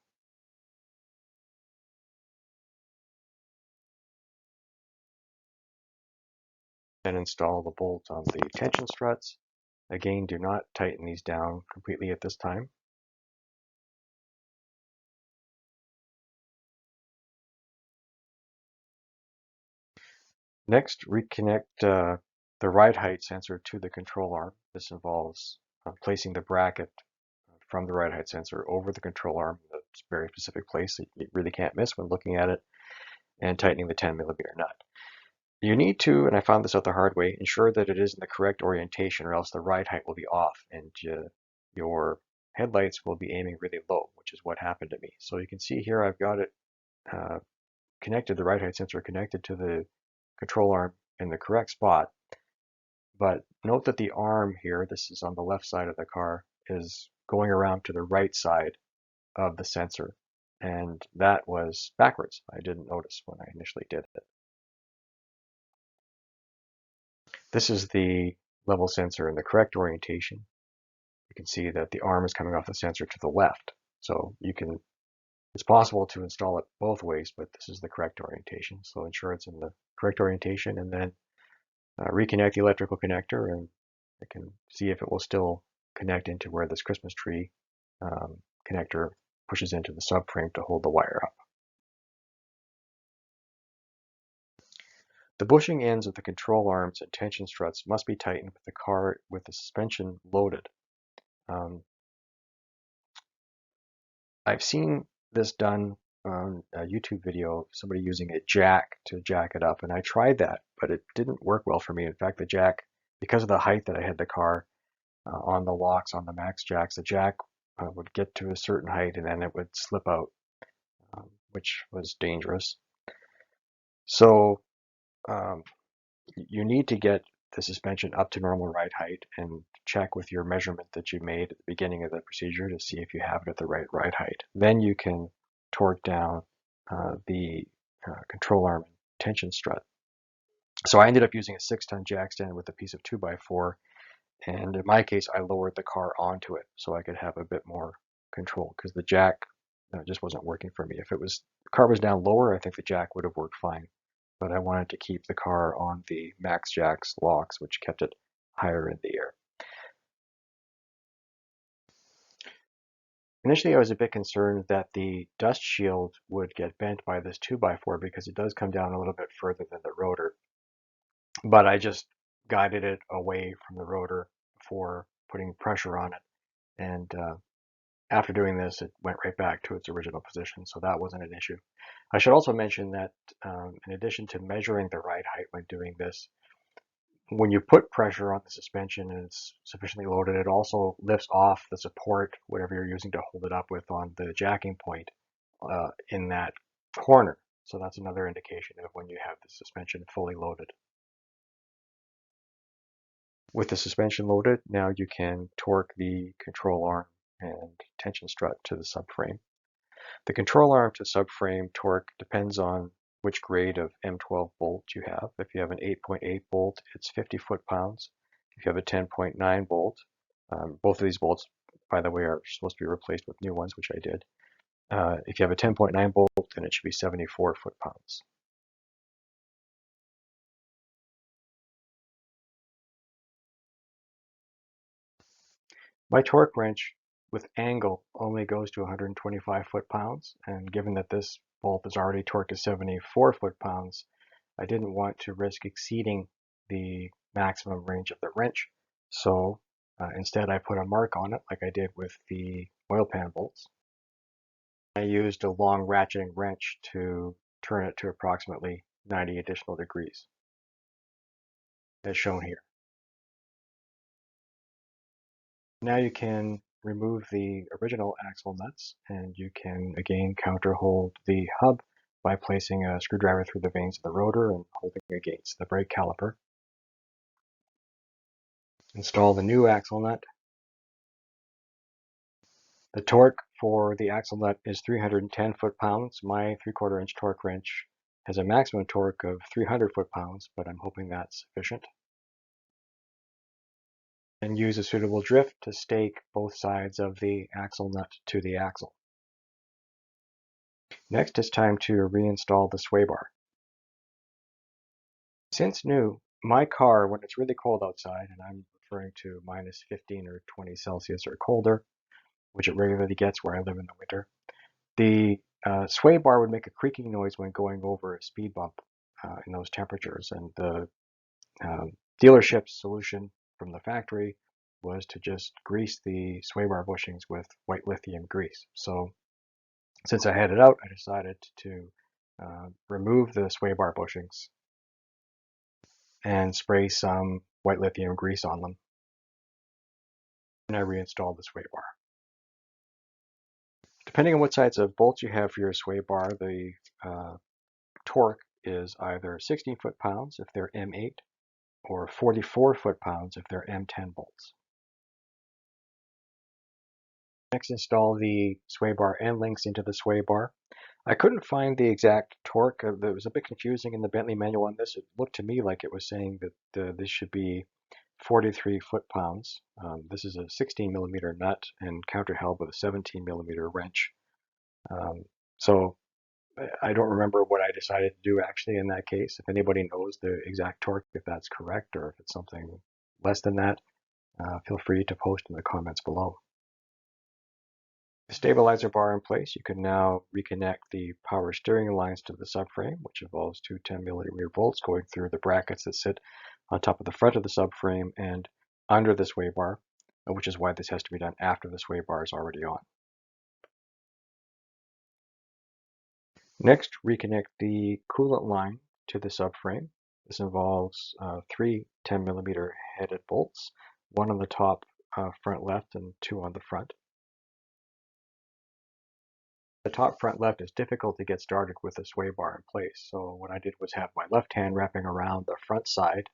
Then install the bolt on the tension struts. Again, do not tighten these down completely at this time. Next, reconnect the ride height sensor to the control arm. This involves placing the bracket from the ride height sensor over the control arm in a very specific place that you really can't miss when looking at it, and tightening the 10mm nut. You need to, and I found this out the hard way, ensure that it is in the correct orientation, or else the ride height will be off and your headlights will be aiming really low, which is what happened to me. So you can see here I've got it connected, the ride height sensor connected to the control arm in the correct spot. But note that the arm here, this is on the left side of the car, is going around to the right side of the sensor. And that was backwards. I didn't notice when I initially did it. This is the level sensor in the correct orientation. You can see that the arm is coming off the sensor to the left. So it's possible to install it both ways, but this is the correct orientation. So ensure it's in the correct orientation, and then reconnect the electrical connector, and I can see if it will still connect into where this Christmas tree connector pushes into the subframe to hold the wire up. The bushing ends of the control arms and tension struts must be tightened with the car with the suspension loaded. I've seen this done on a YouTube video, somebody using a jack to jack it up, and I tried that, but it didn't work well for me. In fact, the jack, because of the height that I had the car on the locks, on the max jacks, the jack would get to a certain height and then it would slip out, which was dangerous. So you need to get the suspension up to normal ride height and check with your measurement that you made at the beginning of the procedure to see if you have it at the right ride height. Then you can torque down the control arm and tension strut. So I ended up using a 6-ton jack stand with a piece of 2x4, and in my case I lowered the car onto it so I could have a bit more control, because the jack just wasn't working for me. If the car was down lower, I think the jack would have worked fine. But I wanted to keep the car on the max jacks locks, which kept it higher in the air. Initially, I was a bit concerned that the dust shield would get bent by this 2x4 because it does come down a little bit further than the rotor. But I just guided it away from the rotor before putting pressure on it. And after doing this, it went right back to its original position, so that wasn't an issue. I should also mention that in addition to measuring the ride height when doing this, when you put pressure on the suspension and it's sufficiently loaded, it also lifts off the support, whatever you're using to hold it up with, on the jacking point in that corner. So that's another indication of when you have the suspension fully loaded. With the suspension loaded, now you can torque the control arm and tension strut to the subframe. The control arm to subframe torque depends on which grade of M12 bolt you have. If you have an 8.8 bolt, it's 50 foot-pounds. If you have a 10.9 bolt, both of these bolts, by the way, are supposed to be replaced with new ones, which I did. If you have a 10.9 bolt, then it should be 74 foot-pounds. My torque wrench with angle only goes to 125 foot-pounds, and given that this bolt is already torqued to 74 foot-pounds, I didn't want to risk exceeding the maximum range of the wrench, so instead I put a mark on it like I did with the oil pan bolts. I used a long ratcheting wrench to turn it to approximately 90 additional degrees, as shown here. Now you can remove the original axle nuts, and you can again counter hold the hub by placing a screwdriver through the vanes of the rotor and holding against the brake caliper. Install the new axle nut. The torque for the axle nut is 310 foot-pounds. My 3/4 inch torque wrench has a maximum torque of 300 foot-pounds, but I'm hoping that's sufficient. And use a suitable drift to stake both sides of the axle nut to the axle. Next, it's time to reinstall the sway bar. Since new, my car, when it's really cold outside, and I'm referring to minus 15 or 20 Celsius or colder, which it regularly gets where I live in the winter, the sway bar would make a creaking noise when going over a speed bump in those temperatures. And the dealership's solution from the factory was to just grease the sway bar bushings with white lithium grease. So since I had it out, I decided to remove the sway bar bushings and spray some white lithium grease on them. And I reinstalled the sway bar. Depending on what size of bolts you have for your sway bar, the torque is either 16 foot-pounds if they're M8 or 44 foot-pounds if they're M10 bolts. Next, install the sway bar end links into the sway bar. I couldn't find the exact torque. It was a bit confusing in the Bentley manual on this. It looked to me like it was saying that this should be 43 foot-pounds. This is a 16 millimeter nut and counterheld with a 17 millimeter wrench. So I don't remember what I decided to do actually in that case. If anybody knows the exact torque, if that's correct, or if it's something less than that, feel free to post in the comments below. The stabilizer bar in place, you can now reconnect the power steering lines to the subframe, which involves two 10 millimeter bolts going through the brackets that sit on top of the front of the subframe and under the sway bar, which is why this has to be done after the sway bar is already on. Next, reconnect the coolant line to the subframe. This involves three 10 millimeter headed bolts, one on the top front left and two on the front. The top front left is difficult to get started with the sway bar in place, so what I did was have my left hand wrapping around the front side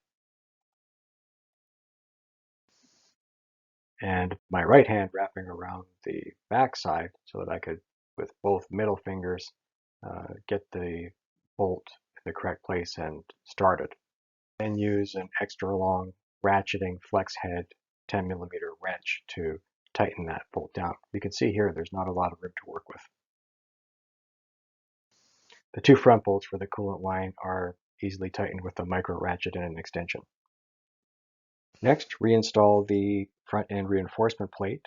and my right hand wrapping around the back side so that I could, with both middle fingers, get the bolt in the correct place and start it. Then use an extra long ratcheting flex head 10 millimeter wrench to tighten that bolt down. You can see here there's not a lot of room to work with. The two front bolts for the coolant line are easily tightened with a micro ratchet and an extension. Next, reinstall the front end reinforcement plate.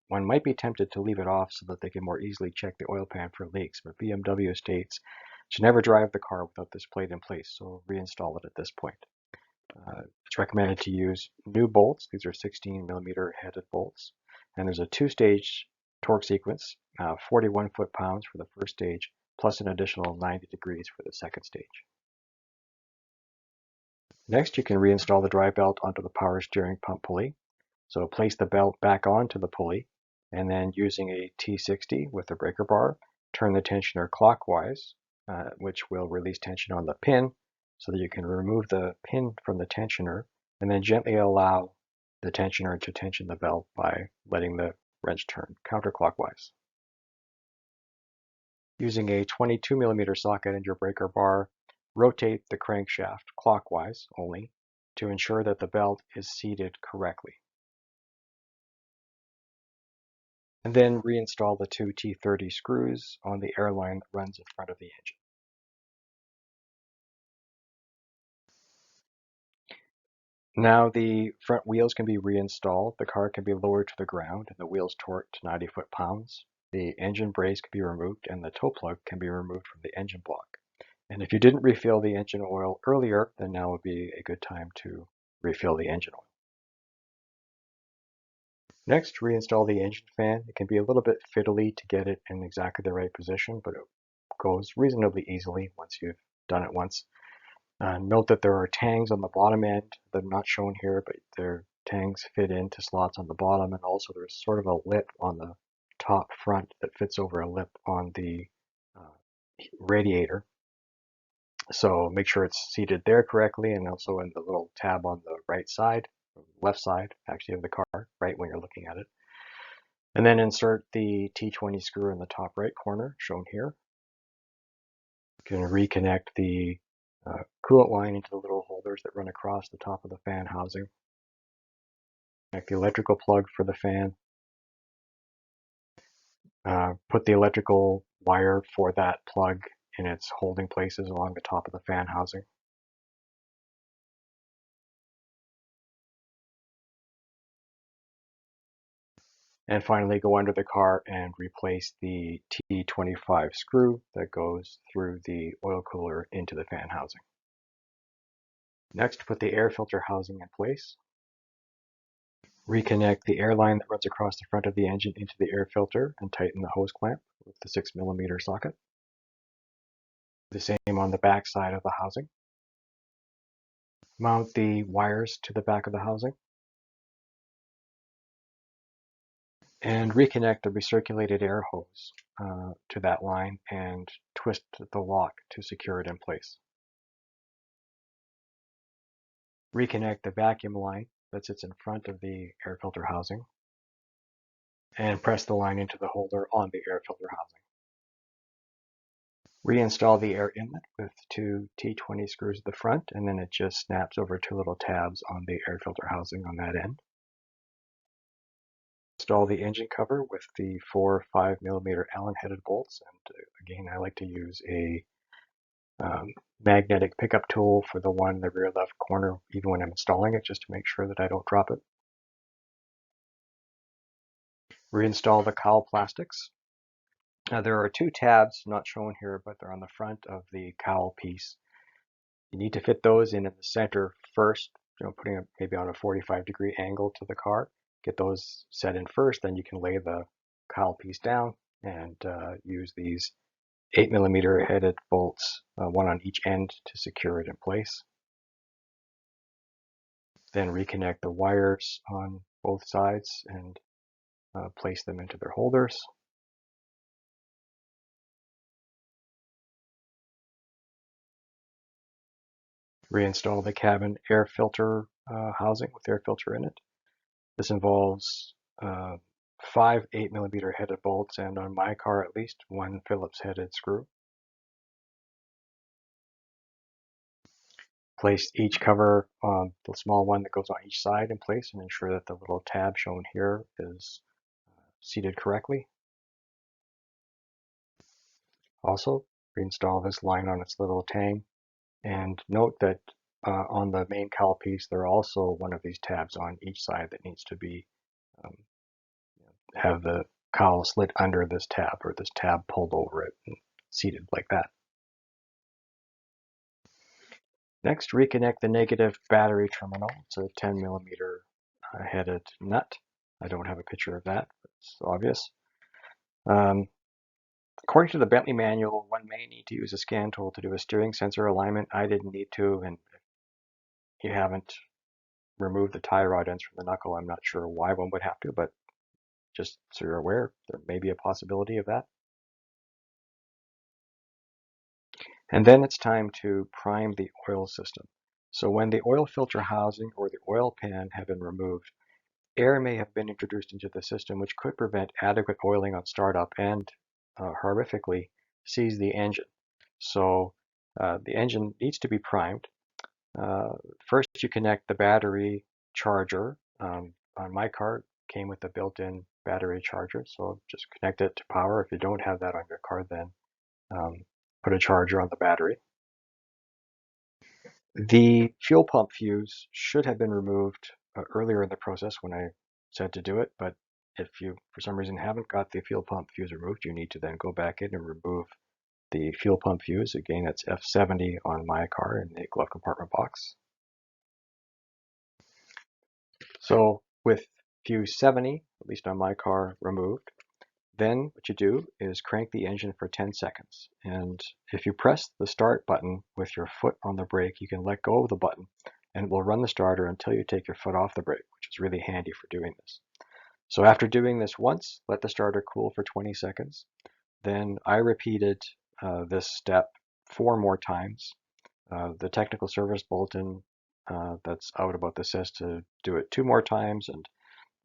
One might be tempted to leave it off so that they can more easily check the oil pan for leaks, but BMW states you should never drive the car without this plate in place, so reinstall it at this point. It's recommended to use new bolts. These are 16 millimeter headed bolts, and there's a two-stage torque sequence, 41 foot-pounds for the first stage, plus an additional 90 degrees for the second stage. Next, you can reinstall the drive belt onto the power steering pump pulley. So place the belt back onto the pulley, and then using a T60 with the breaker bar, turn the tensioner clockwise, which will release tension on the pin so that you can remove the pin from the tensioner and then gently allow the tensioner to tension the belt by letting the wrench turn counterclockwise. Using a 22 millimeter socket and your breaker bar, rotate the crankshaft clockwise only to ensure that the belt is seated correctly. And then reinstall the two T30 screws on the airline that runs in front of the engine. Now the front wheels can be reinstalled, the car can be lowered to the ground, and the wheels torqued to 90 foot-pounds. The engine brace can be removed, and the toe plug can be removed from the engine block. And if you didn't refill the engine oil earlier, then now would be a good time to refill the engine oil. Next, reinstall the engine fan. It can be a little bit fiddly to get it in exactly the right position, but it goes reasonably easily once you've done it once. Note that there are tangs on the bottom end. They're not shown here, but their tangs fit into slots on the bottom, and also there's sort of a lip on the top front that fits over a lip on the radiator. So make sure it's seated there correctly, and also in the little tab on the right side, left side actually of the car, right when you're looking at it. And then insert the T20 screw in the top right corner, shown here. You can reconnect the coolant line into the little holders that run across the top of the fan housing. Connect the electrical plug for the fan. Put the electrical wire for that plug in its holding places along the top of the fan housing. And finally, go under the car and replace the T25 screw that goes through the oil cooler into the fan housing. Next, put the air filter housing in place. Reconnect the air line that runs across the front of the engine into the air filter and tighten the hose clamp with the 6mm socket. The same on the back side of the housing. Mount the wires to the back of the housing. And reconnect the recirculated air hose to that line and twist the lock to secure it in place. Reconnect the vacuum line that sits in front of the air filter housing and press the line into the holder on the air filter housing. Reinstall the air inlet with 2 T20 screws at the front, and then it just snaps over 2 little tabs on the air filter housing on that end. Install the engine cover with the 4 5mm Allen-headed bolts, and again I like to use a magnetic pickup tool for the one in the rear left corner even when I'm installing it, just to make sure that I don't drop it. Reinstall the cowl plastics. There are 2 tabs not shown here, but they're on the front of the cowl piece. You need to fit those in the center first, putting it maybe on a 45-degree angle to the car. Get those set in first, then you can lay the cowl piece down and use these 8mm headed bolts, one on each end, to secure it in place. Then reconnect the wires on both sides and place them into their holders. Reinstall the cabin air filter housing with air filter in it. This involves 5 8mm headed bolts, and on my car at least 1 Phillips headed screw. Place each cover, the small one that goes on each side, in place, and ensure that the little tab shown here is seated correctly. Also, reinstall this line on its little tang, and note that on the main cowl piece there are also one of these tabs on each side that needs to be have the cowl slid under this tab, or this tab pulled over it and seated like that. Next, reconnect the negative battery terminal. It's a 10mm headed nut. I don't have a picture of that, but it's obvious. According to the Bentley manual, one may need to use a scan tool to do a steering sensor alignment. I didn't need to, and if you haven't removed the tie rod ends from the knuckle, I'm not sure why one would have to, but just so you're aware, there may be a possibility of that. And then it's time to prime the oil system. So when the oil filter housing or the oil pan have been removed, air may have been introduced into the system, which could prevent adequate oiling on startup and horrifically seize the engine. So the engine needs to be primed. First, you connect the battery charger. On my car, it came with a built-in battery charger, so just connect it to power. If you don't have that on your car, then put a charger on the battery. The fuel pump fuse should have been removed earlier in the process when I said to do it, but if you, for some reason, haven't got the fuel pump fuse removed, you need to then go back in and remove the fuel pump fuse. Again, that's F70 on my car in the glove compartment box. So with fuse 70, at least on my car, removed, then what you do is crank the engine for 10 seconds. And if you press the start button with your foot on the brake, you can let go of the button and it will run the starter until you take your foot off the brake, which is really handy for doing this. So after doing this once, let the starter cool for 20 seconds. Then I repeated this step 4 more times. The technical service bulletin that's out about this says to do it 2 more times, and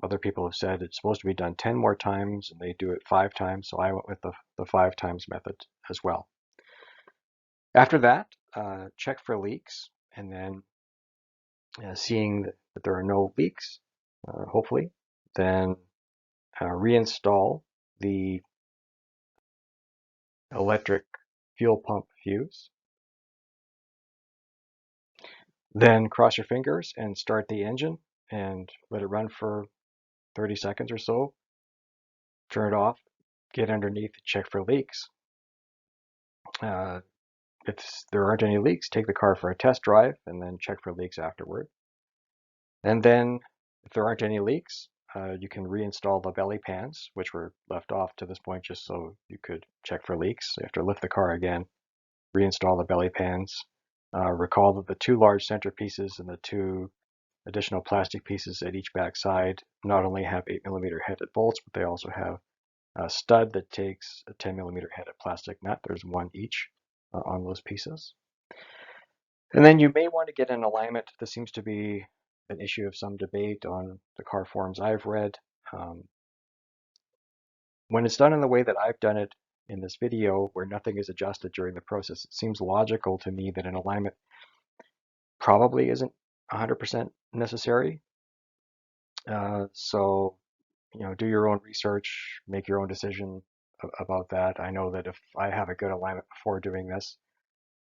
other people have said it's supposed to be done 10 more times, and they do it 5 times, so I went with the 5 times method as well. After that, check for leaks, and then seeing that there are no leaks, hopefully, then reinstall the electric fuel pump fuse. Then cross your fingers and start the engine and let it run for 30 seconds or so. Turn it off, get underneath, check for leaks. If there aren't any leaks, take the car for a test drive and then check for leaks afterward. And then if there aren't any leaks, you can reinstall the belly pans, which were left off to this point just so you could check for leaks. So you have to lift the car again, reinstall the belly pans. Recall that the 2 large center pieces and the 2 additional plastic pieces at each back side not only have 8mm headed bolts, but they also have a stud that takes a 10mm headed plastic nut. There's 1 each on those pieces. And then you may want to get an alignment. This seems to be an issue of some debate on the car forums I've read. When it's done in the way that I've done it in this video, where nothing is adjusted during the process, it seems logical to me that an alignment probably isn't 100% necessary. So, do your own research, make your own decision about that. I know that if I have a good alignment before doing this,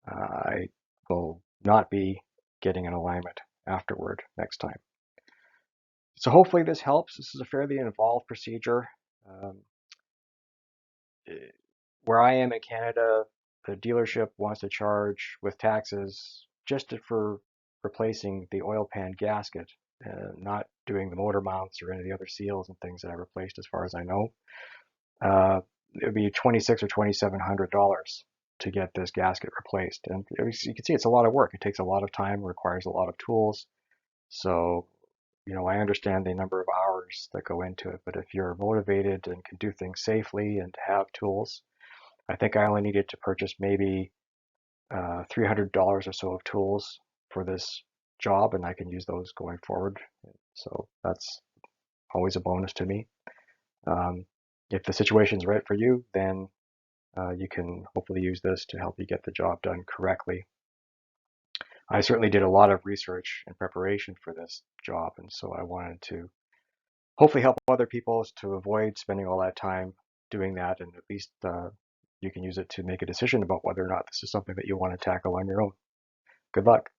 I will not be getting an alignment afterward next time. So hopefully this helps. This is a fairly involved procedure. Where I am in Canada, the dealership wants to charge with taxes just for replacing the oil pan gasket, not doing the motor mounts or any of the other seals and things that I replaced, as far as I know. It would be $2,600 or $2,700 to get this gasket replaced. And you can see it's a lot of work. It takes a lot of time, requires a lot of tools. So, I understand the number of hours that go into it, but if you're motivated and can do things safely and have tools, I think I only needed to purchase maybe $300 or so of tools for this job, and I can use those going forward. So that's always a bonus to me. If the situation's right for you, then you can hopefully use this to help you get the job done correctly. I certainly did a lot of research in preparation for this job, and so I wanted to hopefully help other people to avoid spending all that time doing that, and at least you can use it to make a decision about whether or not this is something that you want to tackle on your own. Good luck.